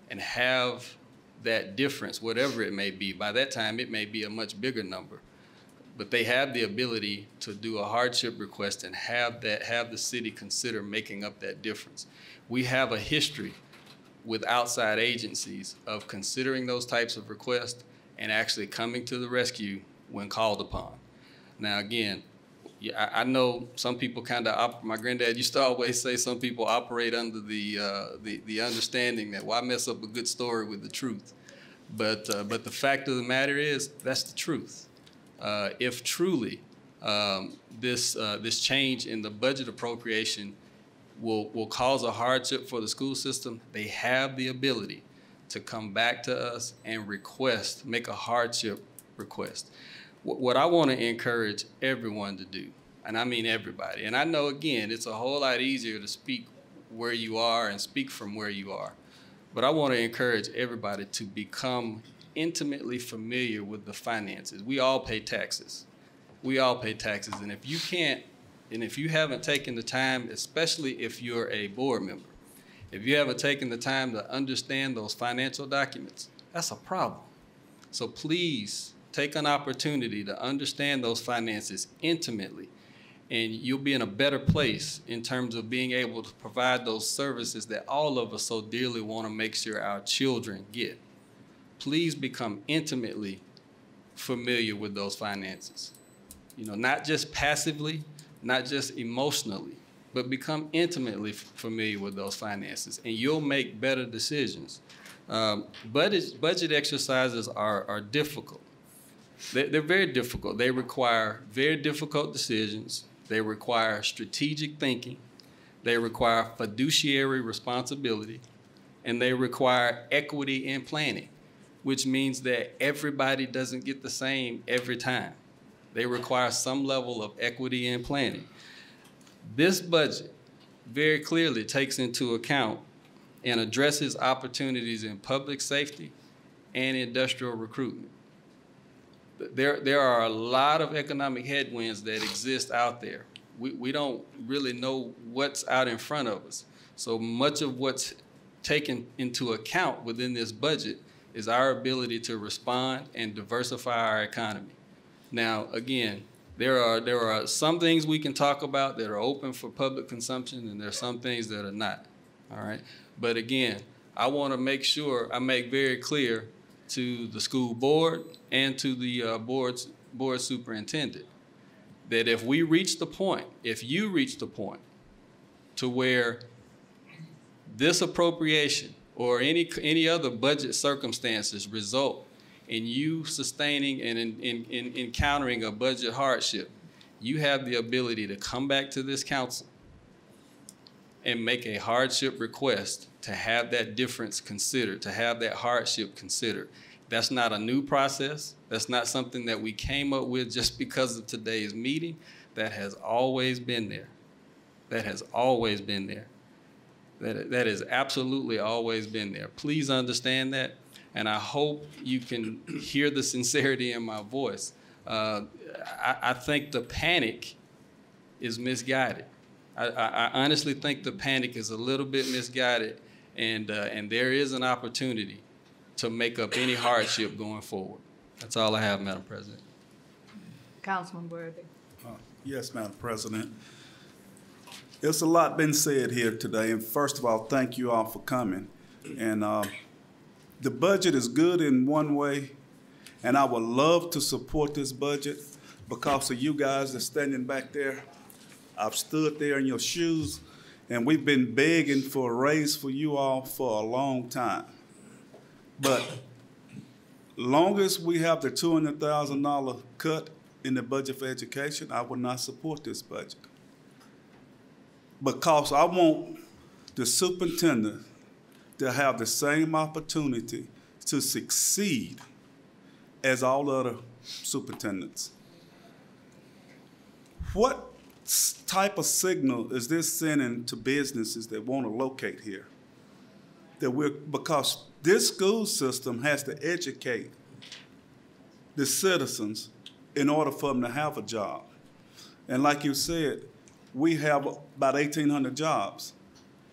and have that difference, whatever it may be. By that time, it may be a much bigger number. But they have the ability to do a hardship request and have the city consider making up that difference. We have a history with outside agencies of considering those types of requests and actually coming to the rescue when called upon. Now, again, I know some people my granddad used to always say some people operate under the understanding that why mess up a good story with the truth? But the fact of the matter is that's the truth. If truly this change in the budget appropriation will cause a hardship for the school system, they have the ability to come back to us and make a hardship request. What I want to encourage everyone to do, and I mean everybody, and I know, again, it's a whole lot easier to speak where you are and speak from where you are, but I want to encourage everybody to become intimately familiar with the finances. We all pay taxes. We all pay taxes, and if you can't, and if you haven't taken the time, especially if you're a board member, if you haven't taken the time to understand those financial documents, that's a problem. So please take an opportunity to understand those finances intimately, and you'll be in a better place in terms of being able to provide those services that all of us so dearly want to make sure our children get. Please become intimately familiar with those finances. You know, not just passively, not just emotionally, but become intimately familiar with those finances, and you'll make better decisions. Budget exercises are difficult. They're very difficult. They require very difficult decisions. They require strategic thinking. They require fiduciary responsibility, and they require equity in planning, which means that everybody doesn't get the same every time. They require some level of equity in planning. This budget very clearly takes into account and addresses opportunities in public safety and industrial recruitment. There are a lot of economic headwinds that exist out there. We don't really know what's out in front of us. So much of what's taken into account within this budget is our ability to respond and diversify our economy. Now, again, there are some things we can talk about that are open for public consumption, and there are some things that are not, all right? But again, I want to make sure I make very clear to the school board and to the board superintendent that if we reach the point, if you reach the point to where this appropriation or any other budget circumstances result in you sustaining and in encountering a budget hardship, you have the ability to come back to this council and make a hardship request to have that difference considered, to have that hardship considered. That's not a new process. That's not something that we came up with just because of today's meeting. That has always been there. That has always been there. That has absolutely always been there. Please understand that, and I hope you can hear the sincerity in my voice. I think the panic is misguided. I honestly think the panic is a little bit misguided, and there is an opportunity to make up any hardship going forward. That's all I have, Madam President. Councilman Worthy. Yes, Madam President. There's a lot been said here today, and first of all, thank you all for coming. And the budget is good in one way, and I would love to support this budget because of you guys that's standing back there. I've stood there in your shoes, and we've been begging for a raise for you all for a long time. But long as we have the $200,000 cut in the budget for education, I will not support this budget. Because I want the superintendent to have the same opportunity to succeed as all other superintendents. What type of signal is this sending to businesses that want to locate here? Because this school system has to educate the citizens in order for them to have a job. And like you said, we have about 1,800 jobs.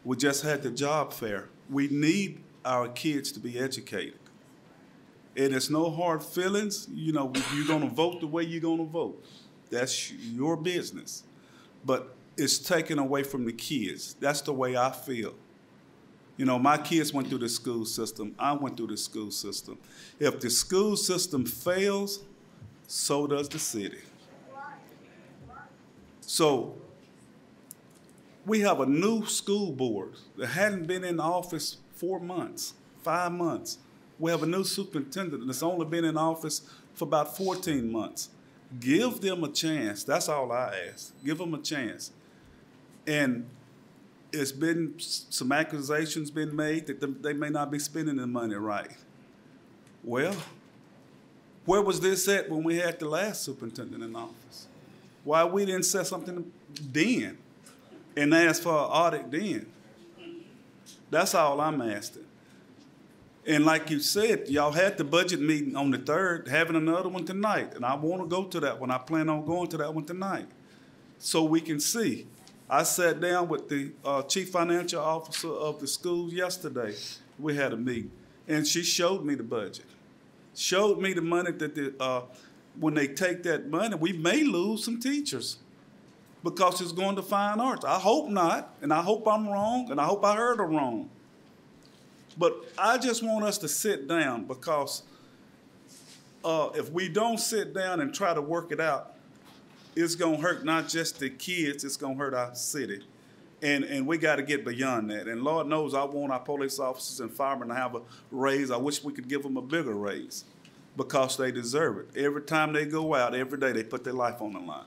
We just had the job fair. We need our kids to be educated. And it's no hard feelings. You know, you're going to vote the way you're going to vote. That's your business. But it's taken away from the kids. That's the way I feel. You know, my kids went through the school system. I went through the school system. If the school system fails, so does the city. So we have a new school board that hadn't been in office 4 months, 5 months. We have a new superintendent that's only been in office for about 14 months. Give them a chance. That's all I ask. Give them a chance. And it's been some accusations been made that they may not be spending the money right. Well, where was this at when we had the last superintendent in office? Why we didn't say something then and ask for an audit then? That's all I'm asking. And like you said, y'all had the budget meeting on the 3rd, having another one tonight. And I want to go to that one. I plan on going to that one tonight so we can see. I sat down with the chief financial officer of the school yesterday. We had a meeting, and she showed me the budget, showed me the money that when they take that money, we may lose some teachers because it's going to fine arts. I hope not, and I hope I'm wrong, and I hope I heard her wrong. But I just want us to sit down, because if we don't sit down and try to work it out, it's going to hurt not just the kids, it's going to hurt our city. And we got to get beyond that. And Lord knows I want our police officers and firemen to have a raise. I wish we could give them a bigger raise, because they deserve it. Every time they go out, every day, they put their life on the line.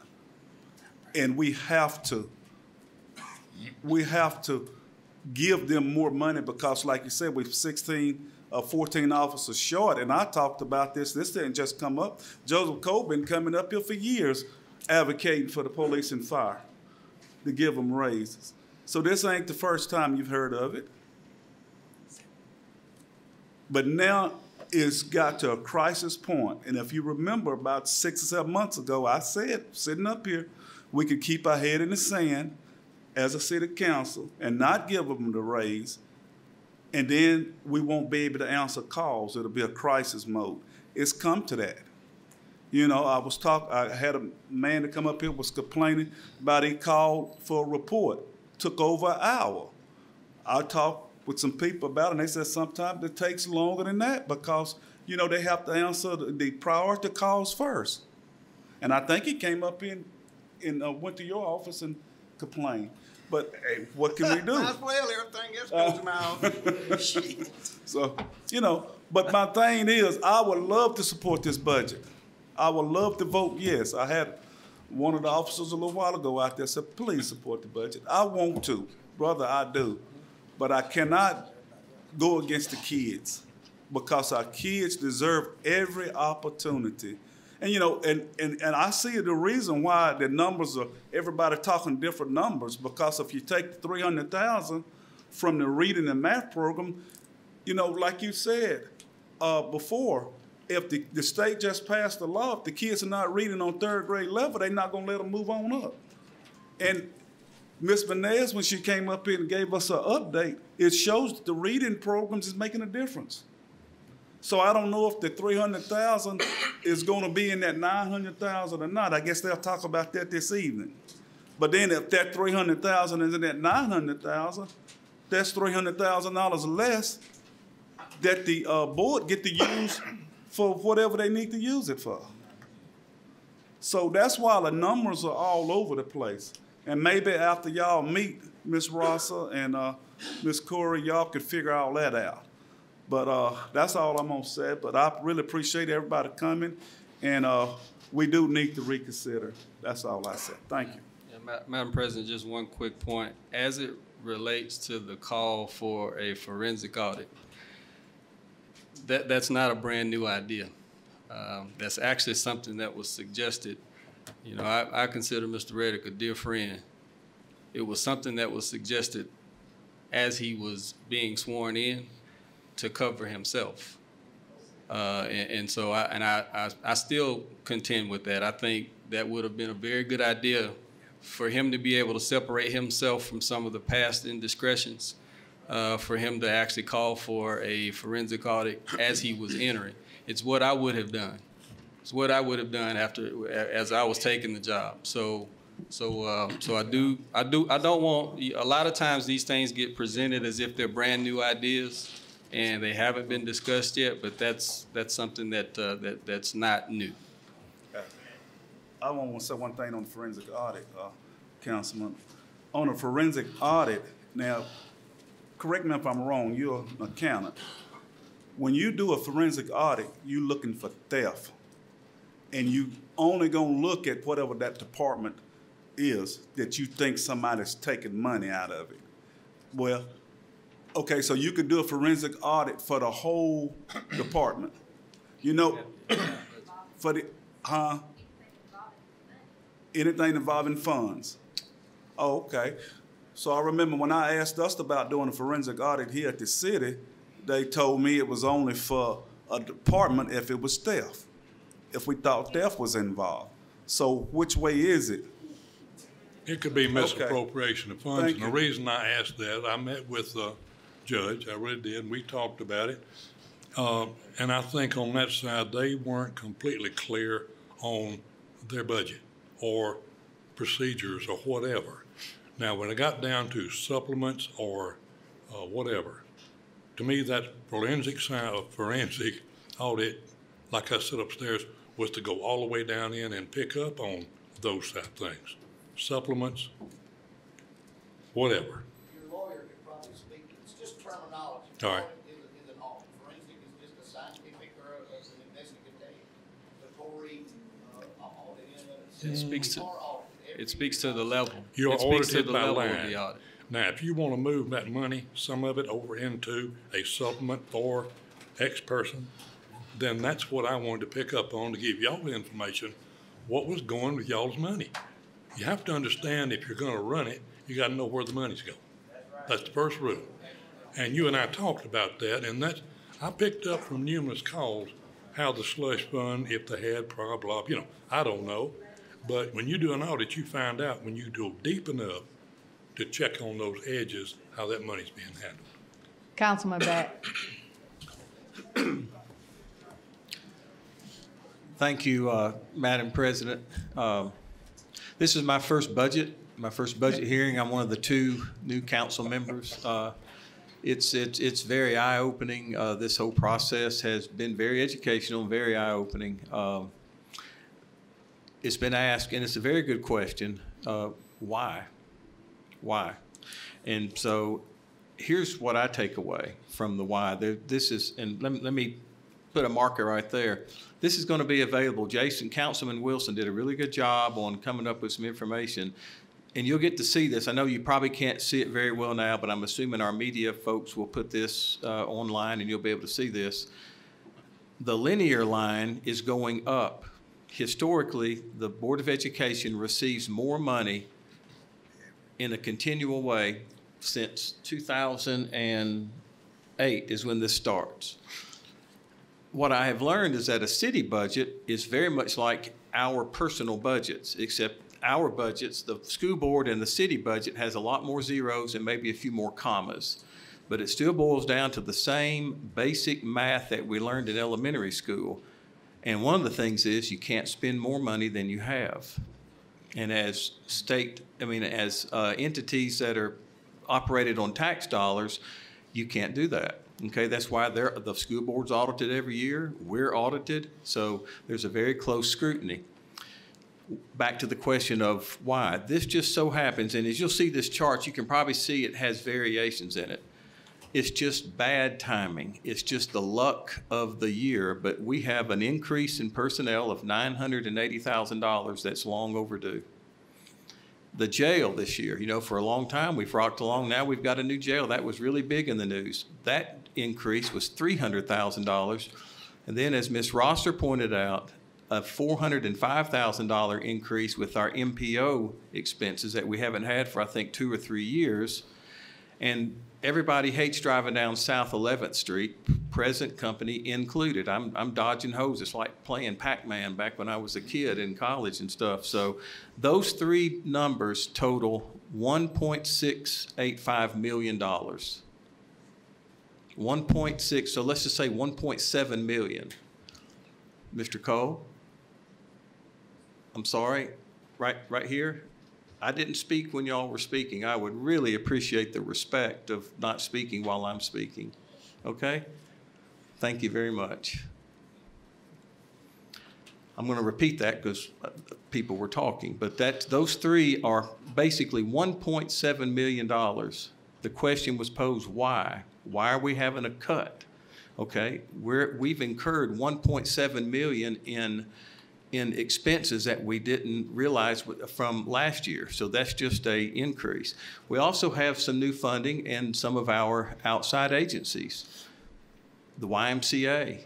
And we have to give them more money, because like you said, we're 14 officers short. And I talked about this didn't just come up. Joseph Cole been coming up here for years advocating for the police and fire to give them raises. So this ain't the first time you've heard of it. But now it's got to a crisis point. And if you remember, about 6 or 7 months ago, I said, sitting up here, we could keep our head in the sand as a city council and not give them the raise, and then we won't be able to answer calls. It'll be a crisis mode. It's come to that. You know, I had a man that come up here was complaining about he called for a report. Took over an hour. I talked with some people about it, and they said sometimes it takes longer than that, because, you know, they have to answer the priority calls first. And I think he came up in went to your office and complained. But hey, what can we do? Might as well, everything else goes to my office. So, you know, but my thing is, I would love to support this budget. I would love to vote yes. I had one of the officers a little while ago out there said, please support the budget. I want to, brother, I do. But I cannot go against the kids, because our kids deserve every opportunity. And, you know, and I see the reason why the numbers are, everybody talking different numbers, because if you take the $300,000 from the reading and math program, you know, like you said before, if the state just passed the law, if the kids are not reading on 3rd grade level, they're not going to let them move on up. And Ms. Benez, when she came up here and gave us an update, it shows that the reading programs is making a difference. So I don't know if the $300,000 is going to be in that $900,000 or not. I guess they'll talk about that this evening. But then if that $300,000 is in that $900,000, that's $300,000 less that the board get to use for whatever they need to use it for. So that's why the numbers are all over the place. And maybe after y'all meet, Ms. Rossa and Ms. Corey, y'all could figure all that out. But that's all I'm gonna say. But I really appreciate everybody coming, and we do need to reconsider. That's all I said. Thank you. Yeah, Madam President, just one quick point. As it relates to the call for a forensic audit, that's not a brand new idea. That's actually something that was suggested. You know, I consider Mr. Reddick a dear friend. It was something that was suggested as he was being sworn in to cover himself. And so I still contend with that. I think that would have been a very good idea for him to be able to separate himself from some of the past indiscretions, for him to actually call for a forensic audit as he was entering. It's what I would have done. It's what I would have done as I was taking the job. So I don't want, a lot of times these things get presented as if they're brand new ideas and they haven't been discussed yet, but that's something that's not new. I want to say one thing on the forensic audit, Councilman. On a forensic audit, now, correct me if I'm wrong, you're an accountant. When you do a forensic audit, you're looking for theft. And you only gonna look at whatever that department is that you think somebody's taking money out of it. Well, okay, so you could do a forensic audit for the whole department. You know, for the, anything involving funds. Oh, okay. So I remember when I asked us about doing a forensic audit here at the city, they told me it was only for a department if it was theft, if we thought theft was involved. So which way is it? It could be misappropriation of funds. Thank And the reason I asked that, I met with the judge, I really did, and we talked about it. And I think on that side, they weren't completely clear on their budget or procedures or whatever. Now, when it got down to supplements or whatever, to me, that forensic audit, like I said upstairs, was to go all the way down in and pick up on those type things. Supplements, whatever. Your lawyer could probably speak, it's just terminology. All right. Is an audit. Forensic is just a scientific or an investigative, authority, audit. It speaks to the level. You're It speaks to audited the by level of line. the audit. Now, if you want to move that money, some of it over into a supplement for X person, then that's what I wanted to pick up on to give y'all the information, what was going with y'all's money. You have to understand if you're going to run it, you got to know where the money's going. That's the first rule. And you and I talked about that, and I picked up from numerous calls how the slush fund, if they had blah, blah, I don't know. But when you do an audit, you find out when you go deep enough to check on those edges, how that money's being handled. Councilman Batt. Thank you, Madam President. This is my first budget hearing. I'm one of the 2 new council members. It's very eye-opening. This whole process has been very educational, very eye-opening. It's been asked, and it's a very good question, why? Why? And so here's what I take away from the why. This is, and let me put a marker right there. This is going to be available. Councilman Wilson did a really good job on coming up with some information, and you'll get to see this. I know you probably can't see it very well now, but I'm assuming our media folks will put this online and you'll be able to see this. The linear line is going up. Historically, the Board of Education receives more money in a continual way since 2008 is when this starts. What I have learned is that a city budget is very much like our personal budgets, except our budgets, the school board and the city budget has a lot more zeros and maybe a few more commas. But it still boils down to the same basic math that we learned in elementary school. And one of the things is you can't spend more money than you have. And as entities that are operated on tax dollars, you can't do that. Okay, that's why the school board's audited every year. We're audited, so there's a very close scrutiny. Back to the question of why. This just so happens, and as you'll see this chart, you can probably see it has variations in it. It's just bad timing. It's just the luck of the year, but we have an increase in personnel of $980,000 that's long overdue. The jail this year, for a long time we've rocked along. Now we've got a new jail. That was really big in the news. That increase was $300,000. And then as Ms. Rosser pointed out, a $405,000 increase with our MPO expenses that we haven't had for I think 2 or 3 years. And everybody hates driving down South 11th Street, present company included. I'm dodging hoses. It's like playing Pac-Man back when I was a kid in college and stuff. So those 3 numbers total $1.685 million. 1.6, so let's just say 1.7 million. Mr. Cole, I'm sorry, right here. I didn't speak when y'all were speaking. I would really appreciate the respect of not speaking while I'm speaking. Okay? Thank you very much. I'm going to repeat that because people were talking, but those 3 are basically $1.7 million. The question was posed, why? Why are we having a cut? Okay, we've incurred $1.7 million in expenses that we didn't realize from last year. So that's just an increase. We also have some new funding in some of our outside agencies. The YMCA,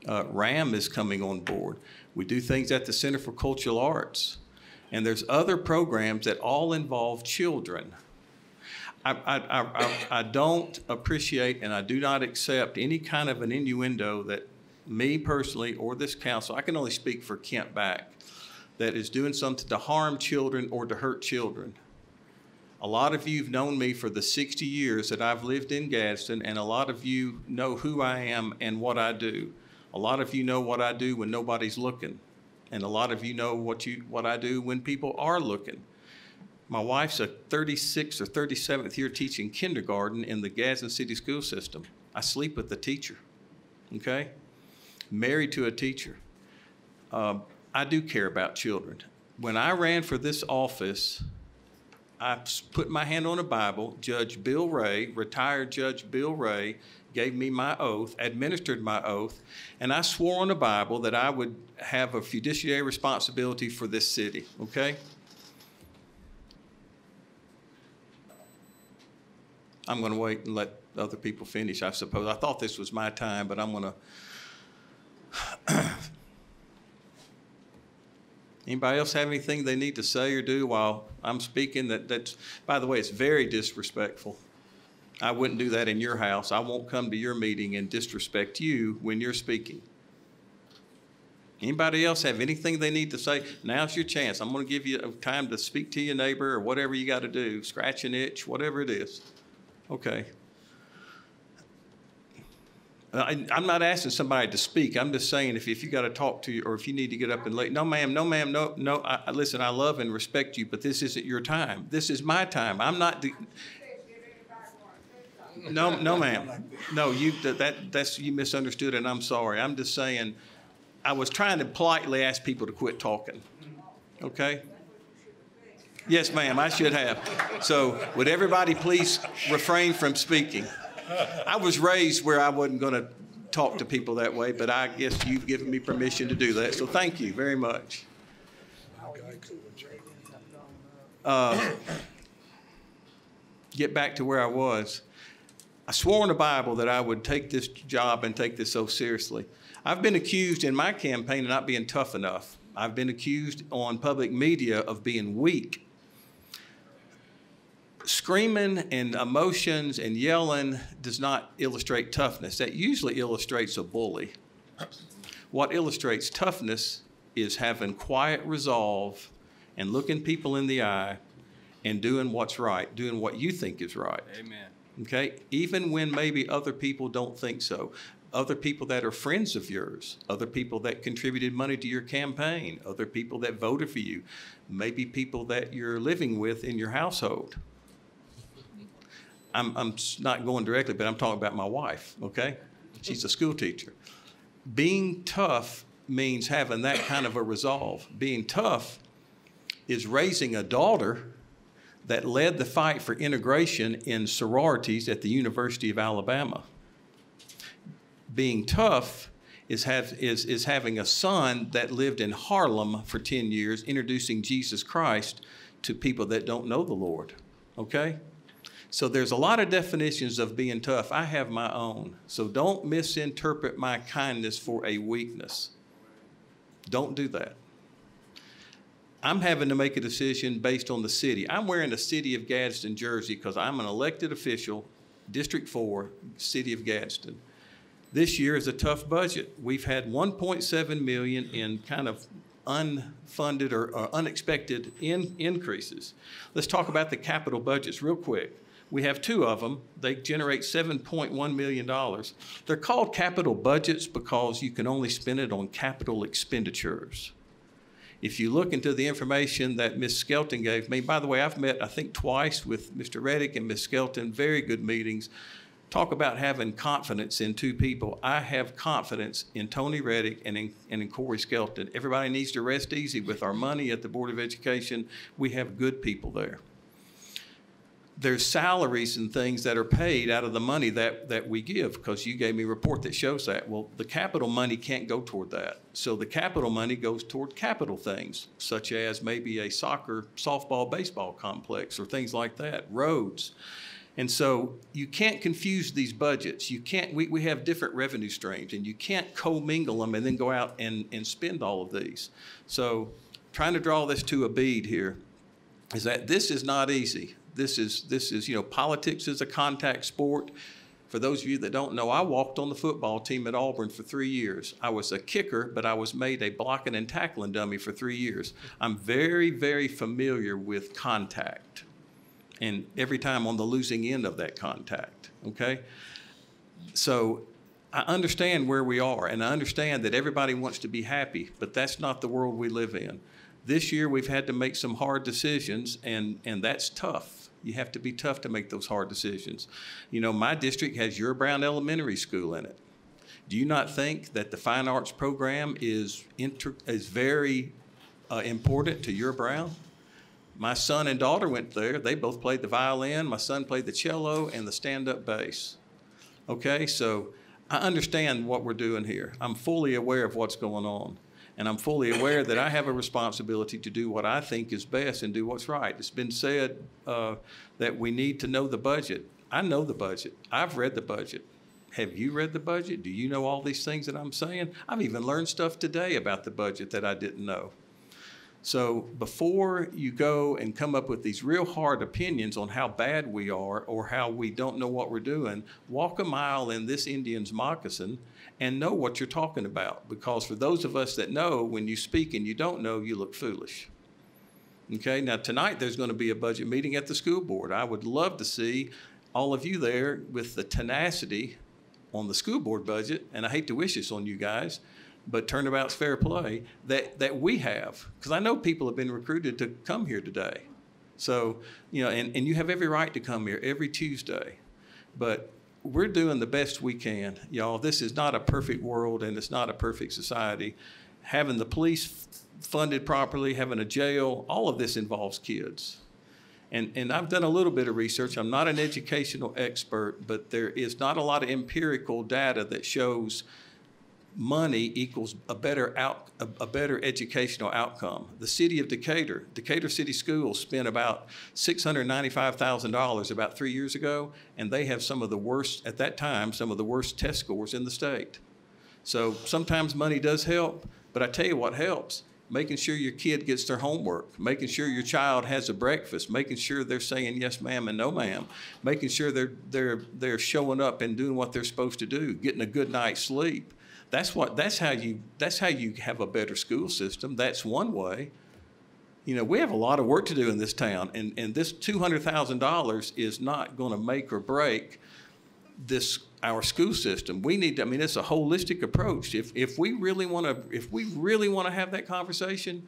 RAM is coming on board. We do things at the Center for Cultural Arts. And there's other programs that all involve children. I don't appreciate and I do not accept any kind of an innuendo that me personally or this council, I can only speak for Kent Back, that is doing something to harm children or to hurt children. A lot of you have known me for the 60 years that I've lived in Gadsden, and a lot of you know who I am and what I do. A lot of you know what I do when nobody's looking, and a lot of you know what I do when people are looking. My wife's a 36th or 37th year teaching kindergarten in the Gadsden City School System. I sleep with the teacher, okay? Married to a teacher. I do care about children. When I ran for this office, I put my hand on a Bible. Judge Bill Ray, retired Judge Bill Ray, gave me my oath, administered my oath, and I swore on the Bible that I would have a fiduciary responsibility for this city, okay? I'm going to wait and let other people finish, I suppose. I thought this was my time, but I'm going to... Anybody else have anything they need to say or do while I'm speaking? That's, by the way, it's very disrespectful. I wouldn't do that in your house. I won't come to your meeting and disrespect you when you're speaking. Anybody else have anything they need to say? Now's your chance. I'm going to give you time to speak to your neighbor or whatever you got to do, scratch an itch, whatever it is. Okay. I'm not asking somebody to speak. I'm just saying if you got to talk to you or if you need to get up and late. No, ma'am, no, ma'am, no, no. Listen, I love and respect you, but this isn't your time. This is my time. I'm not. No, ma'am. No, you misunderstood, and I'm sorry. I'm just saying I was trying to politely ask people to quit talking. Okay? Yes, ma'am, I should have. So would everybody please refrain from speaking? I was raised where I wasn't going to talk to people that way, but I guess you've given me permission to do that, so thank you very much. Get back to where I was. I swore in the Bible that I would take this job and take this so seriously. I've been accused in my campaign of not being tough enough. I've been accused on public media of being weak. Screaming and emotions and yelling does not illustrate toughness. That usually illustrates a bully. What illustrates toughness is having quiet resolve and looking people in the eye and doing what's right, doing what you think is right. Amen. Okay? Even when maybe other people don't think so. Other people that are friends of yours, other people that contributed money to your campaign, other people that voted for you, maybe people that you're living with in your household. I'm not going directly, but I'm talking about my wife, okay? She's a school teacher. Being tough means having that kind of a resolve. Being tough is raising a daughter that led the fight for integration in sororities at the University of Alabama. Being tough is having a son that lived in Harlem for 10 years, introducing Jesus Christ to people that don't know the Lord, okay? So there's a lot of definitions of being tough. I have my own. So don't misinterpret my kindness for a weakness. Don't do that. I'm having to make a decision based on the city. I'm wearing the City of Gadsden jersey because I'm an elected official, District 4, City of Gadsden. This year is a tough budget. We've had $1.7 million in kind of unfunded or unexpected increases. Let's talk about the capital budgets real quick. We have two of them. They generate $7.1 million. They're called capital budgets because you can only spend it on capital expenditures. If you look into the information that Ms. Skelton gave me, by the way, I've met, I think, twice with Mr. Reddick and Ms. Skelton, very good meetings. Talk about having confidence in two people. I have confidence in Tony Reddick and in Corey Skelton. Everybody needs to rest easy with our money at the Board of Education. We have good people there. There's salaries and things that are paid out of the money that we give, because you gave me a report that shows that. Well, the capital money can't go toward that. So the capital money goes toward capital things, such as maybe a soccer, softball, baseball complex or things like that, roads. And so you can't confuse these budgets. You can't, we have different revenue streams, and you can't commingle them and then go out and spend all of these. So trying to draw this to a bead here is that this is not easy. This is, you know, politics is a contact sport. For those of you that don't know, I walked on the football team at Auburn for 3 years. I was a kicker, but I was made a blocking and tackling dummy for 3 years. I'm very, very familiar with contact, and every time on the losing end of that contact, okay? So I understand where we are, and I understand that everybody wants to be happy, but that's not the world we live in. This year, we've had to make some hard decisions, and that's tough. You have to be tough to make those hard decisions. You know, my district has Ure Brown Elementary School in it. Do you not think that the fine arts program is very important to Ure Brown? My son and daughter went there. They both played the violin. My son played the cello and the stand-up bass. Okay, so I understand what we're doing here. I'm fully aware of what's going on. And I'm fully aware that I have a responsibility to do what I think is best and do what's right. It's been said that we need to know the budget. I know the budget. I've read the budget. Have you read the budget? Do you know all these things that I'm saying? I've even learned stuff today about the budget that I didn't know. So before you go and come up with these real hard opinions on how bad we are or how we don't know what we're doing, walk a mile in this Indian's moccasin and know what you're talking about. Because for those of us that know, when you speak and you don't know, you look foolish. Okay, now tonight there's going to be a budget meeting at the school board. I would love to see all of you there with the tenacity on the school board budget, and I hate to wish this on you guys, but turnabout's fair play, that we have. Because I know people have been recruited to come here today. So, you know, and you have every right to come here every Tuesday. But we're doing the best we can. Y'all, this is not a perfect world and it's not a perfect society. Having the police funded properly, having a jail, all of this involves kids. And I've done a little bit of research. I'm not an educational expert, but there is not a lot of empirical data that shows money equals a better educational outcome. The city of Decatur City Schools spent about $695,000 about 3 years ago, and they have some of the worst, at that time, some of the worst test scores in the state. So sometimes money does help, but I tell you what helps. Making sure your kid gets their homework, making sure your child has a breakfast, making sure they're saying yes ma'am and no ma'am, making sure they're showing up and doing what they're supposed to do, getting a good night's sleep. That's how you have a better school system. That's one way. You know, we have a lot of work to do in this town, and this $200,000 is not going to make or break our school system. We need to, I mean, it's a holistic approach. If we really want to have that conversation,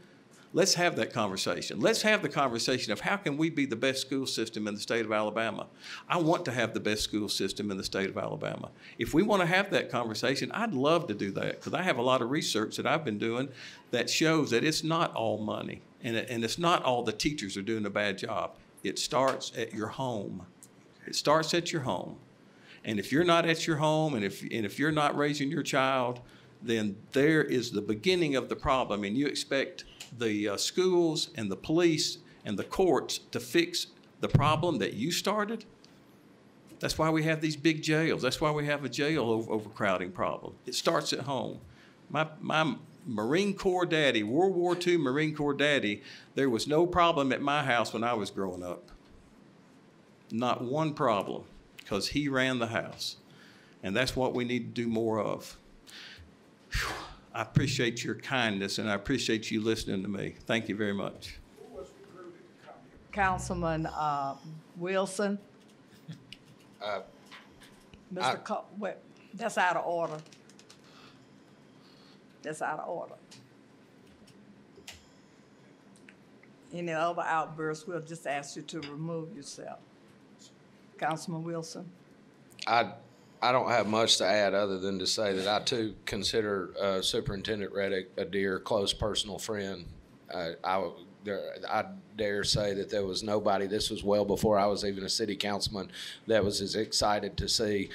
let's have that conversation. Let's have the conversation of how can we be the best school system in the state of Alabama. I want to have the best school system in the state of Alabama. If we want to have that conversation, I'd love to do that because I have a lot of research that I've been doing that shows that it's not all money and it's not all the teachers are doing a bad job. It starts at your home. It starts at your home. And if you're not at your home and if you're not raising your child, then there is the beginning of the problem, and you expect the schools and the police and the courts to fix the problem that you started. That's why we have these big jails. That's why we have a jail overcrowding problem. It starts at home. My Marine Corps daddy, World War II Marine Corps daddy, there was no problem at my house when I was growing up. Not one problem, because he ran the house. And that's what we need to do more of. Whew. I appreciate your kindness, and I appreciate you listening to me. Thank you very much. Councilman Wilson. Wait, that's out of order. That's out of order. Any other outbursts, we'll just ask you to remove yourself. Councilman Wilson. I don't have much to add other than to say that I too consider Superintendent Reddick a dear, close personal friend. I dare say that there was nobody, this was well before I was even a city councilman, that was as excited to see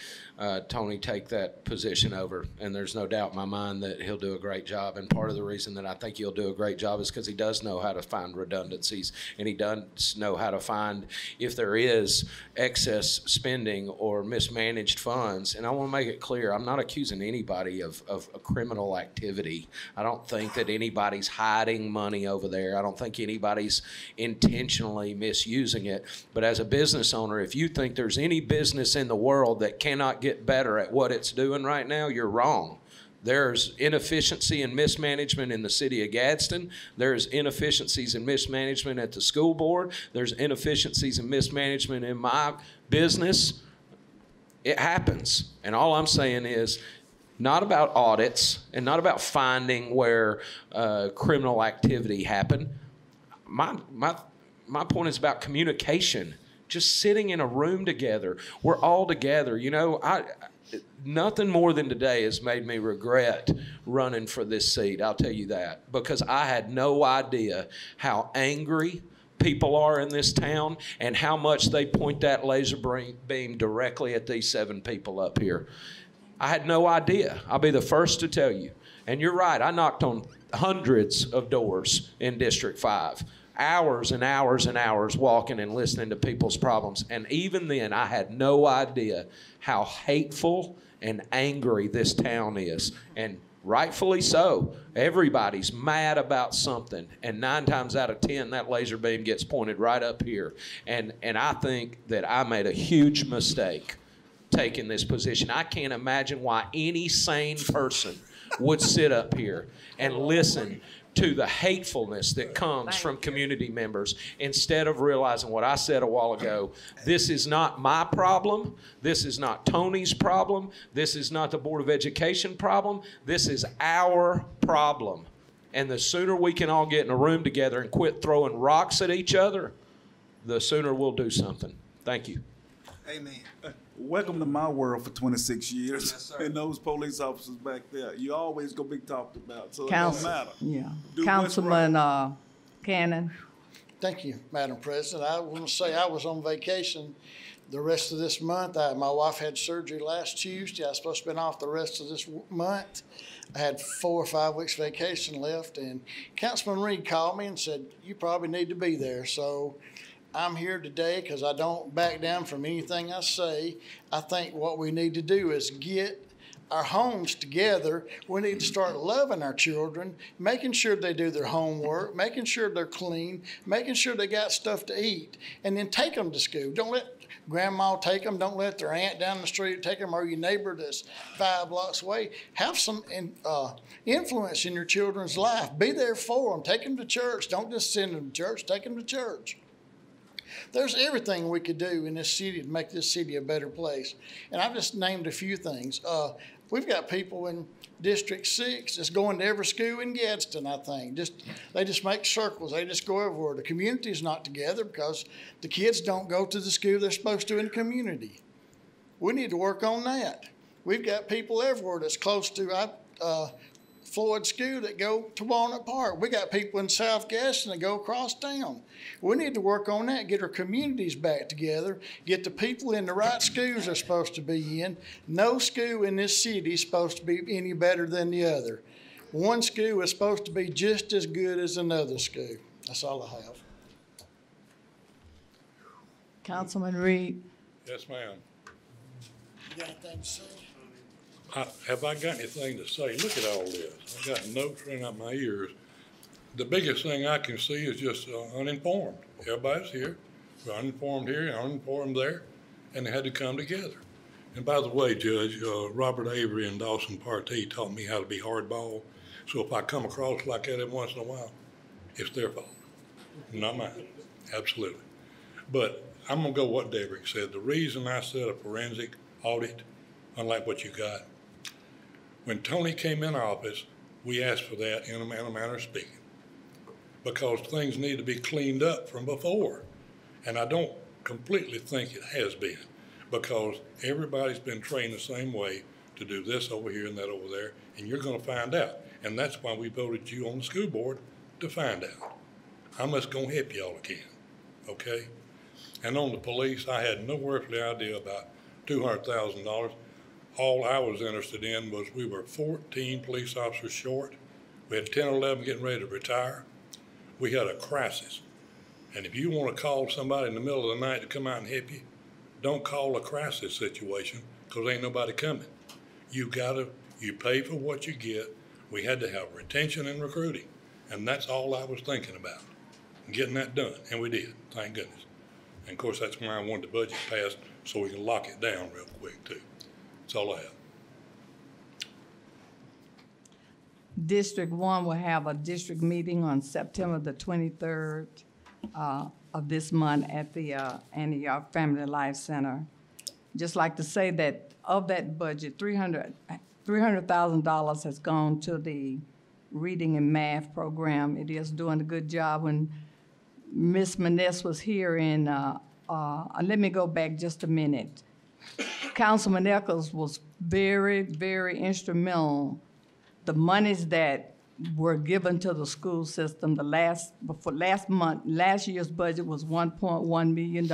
Tony take that position over. And there's no doubt in my mind that he'll do a great job. And part of the reason that I think he'll do a great job is because he does know how to find redundancies, and he does know how to find if there is excess spending or mismanaged funds. And I want to make it clear, I'm not accusing anybody of a criminal activity. I don't think that anybody's hiding money over there. I don't think think anybody's intentionally misusing it. But as a business owner, if you think there's any business in the world that cannot get better at what it's doing right now, you're wrong. There's inefficiency and mismanagement in the city of Gadsden. There's inefficiencies and mismanagement at the school board. There's inefficiencies and mismanagement in my business. It happens. And all I'm saying is not about audits and not about finding where criminal activity happened. My point is about communication. Just sitting in a room together. We're all together. You know, nothing more than today has made me regret running for this seat, I'll tell you that, because I had no idea how angry people are in this town and how much they point that laser beam directly at these 7 people up here. I had no idea. I'll be the first to tell you. And you're right, I knocked on hundreds of doors in District 5. Hours and hours and hours walking and listening to people's problems. And even then, I had no idea how hateful and angry this town is. And rightfully so. Everybody's mad about something. And 9 times out of 10, that laser beam gets pointed right up here. And I think that I made a huge mistake taking this position. I can't imagine why any sane person would sit up here and listen to the hatefulness that comes from community members instead of realizing what I said a while ago. This is not my problem. This is not Tony's problem. This is not the Board of Education problem. This is our problem. And the sooner we can all get in a room together and quit throwing rocks at each other, the sooner we'll do something. Thank you. Amen. Welcome to my world for 26 years. Yes, sir. And those police officers back there, you always gonna be talked about, so it don't matter. Yeah. Do Councilman Cannon. Thank you, Madam President. I want to say I was on vacation the rest of this month. My wife had surgery last Tuesday. I was supposed to have been off the rest of this month. I had 4 or 5 weeks vacation left, and Councilman Reed called me and said, you probably need to be there. So I'm here today because I don't back down from anything I say. I think what we need to do is get our homes together. We need to start loving our children, making sure they do their homework, making sure they're clean, making sure they got stuff to eat, and then take them to school. Don't let grandma take them. Don't let their aunt down the street take them, or your neighbor that's 5 blocks away. Have some influence in your children's life. Be there for them. Take them to church. Don't just send them to church. Take them to church. There's everything we could do in this city to make this city a better place. And I've just named a few things. We've got people in District 6 that's going to every school in Gadsden, I think. They just make circles. They just go everywhere. The community's not together because the kids don't go to the school they're supposed to in the community. We need to work on that. We've got people everywhere that's close to Floyd School that go to Walnut Park. We got people in South Gadsden that go across town. We need to work on that, get our communities back together, get the people in the right schools they're supposed to be in. No school in this city is supposed to be any better than the other. One school is supposed to be just as good as another school. That's all I have. Councilman Reed. Yes, ma'am. You got anything to say? Have I got anything to say? Look at all this. I've got notes running out my ears. The biggest thing I can see is just uninformed. Everybody's here. We're uninformed here, uninformed there, and they had to come together. And by the way, Judge, Robert Avery and Dawson Partee taught me how to be hardball. So if I come across like that every once in a while, it's their fault, not mine. Absolutely. But I'm going to go what Debrick said. The reason I said a forensic audit, unlike what you got, when Tony came in office, we asked for that in a manner of speaking, because things need to be cleaned up from before. And I don't completely think it has been, because everybody's been trained the same way to do this over here and that over there, and you're going to find out. And that's why we voted you on the school board, to find out. I'm just going to help y'all again, okay? And on the police, I had no earthly idea about $200,000. All I was interested in was we were 14 police officers short. We had 10 or 11 getting ready to retire. We had a crisis. And if you want to call somebody in the middle of the night to come out and help you, don't call a crisis situation, because ain't nobody coming. You pay for what you get. We had to have retention and recruiting. And that's all I was thinking about. getting that done, and we did, thank goodness. And of course, that's why I wanted the budget passed, so we can lock it down real quick too. That's all I have. District 1 will have a district meeting on September the 23rd of this month at the Annie York Family Life Center. Just like to say that of that budget, $300,000 has gone to the reading and math program. It is doing a good job. When Ms. Maness was here in, let me go back just a minute. Councilman Eccles was very, very instrumental. The monies that were given to the school system, last year's budget was $1.1 million.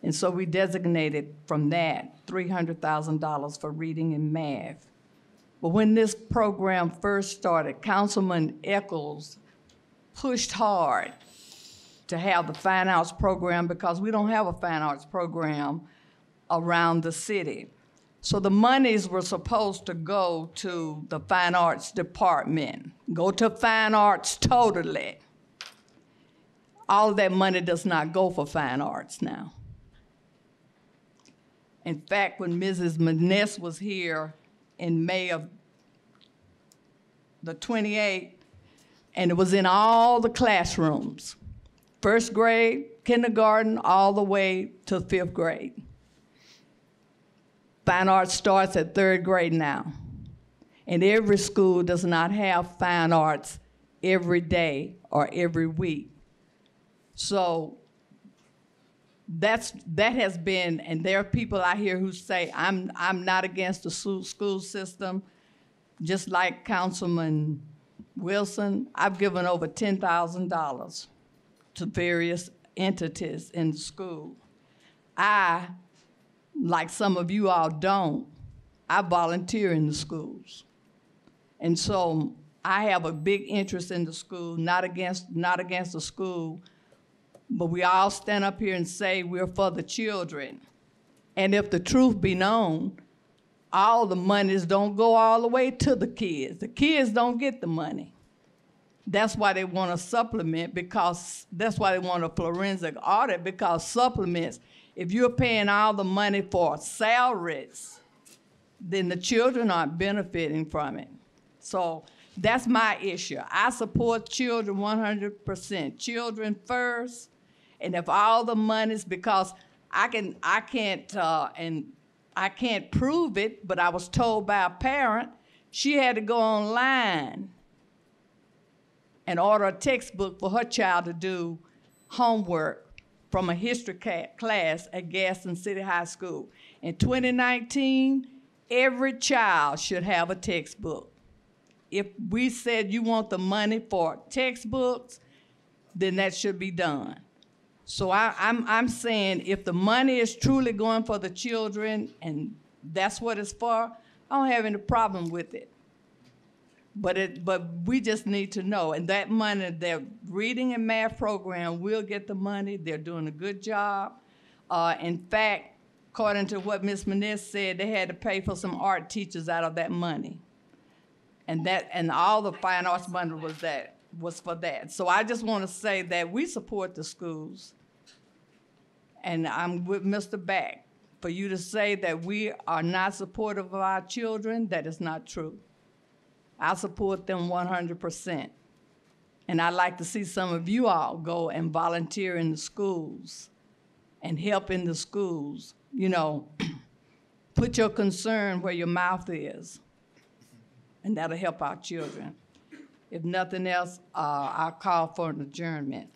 And so we designated from that $300,000 for reading and math. But when this program first started, Councilman Eccles pushed hard to have the fine arts program because we don't have a fine arts program around the city. So the monies were supposed to go to the fine arts department, go to fine arts totally. All of that money does not go for fine arts now. In fact, when Mrs. Maness was here in May of the 28th, and it was in all the classrooms, first grade, kindergarten, all the way to 5th grade. Fine arts starts at 3rd grade now. And every school does not have fine arts every day or every week. So that has been, and there are people out here who say, I'm not against the school system. Just like Councilman Wilson, I've given over $10,000 to various entities in the school. Like some of you all don't, I volunteer in the schools. And so I have a big interest in the school, not against the school, but we all stand up here and say we're for the children. And if the truth be known, all the monies don't go all the way to the kids. The kids don't get the money. That's why they want a supplement, because that's why they want a forensic audit, because supplements, if you're paying all the money for salaries, then the children aren't benefiting from it. So that's my issue. I support children 100%. Children first, and if all the money's, because I can't prove it, but I was told by a parent she had to go online and order a textbook for her child to do homework from a history class at Gaston City High School. In 2019, every child should have a textbook. If we said you want the money for textbooks, then that should be done. So I'm saying if the money is truly going for the children and that's what it's for, I don't have any problem with it. But we just need to know, and that money, their reading and math program will get the money. They're doing a good job. In fact, according to what Ms. Maness said, they had to pay for some art teachers out of that money. And all the fine arts money was for that. So I just want to say that we support the schools. And I'm with Mr. Back. For you to say that we are not supportive of our children, that is not true. I support them 100%. And I'd like to see some of you all go and volunteer in the schools and help in the schools. You know, put your concern where your mouth is, and that'll help our children. If nothing else, I'll call for an adjournment.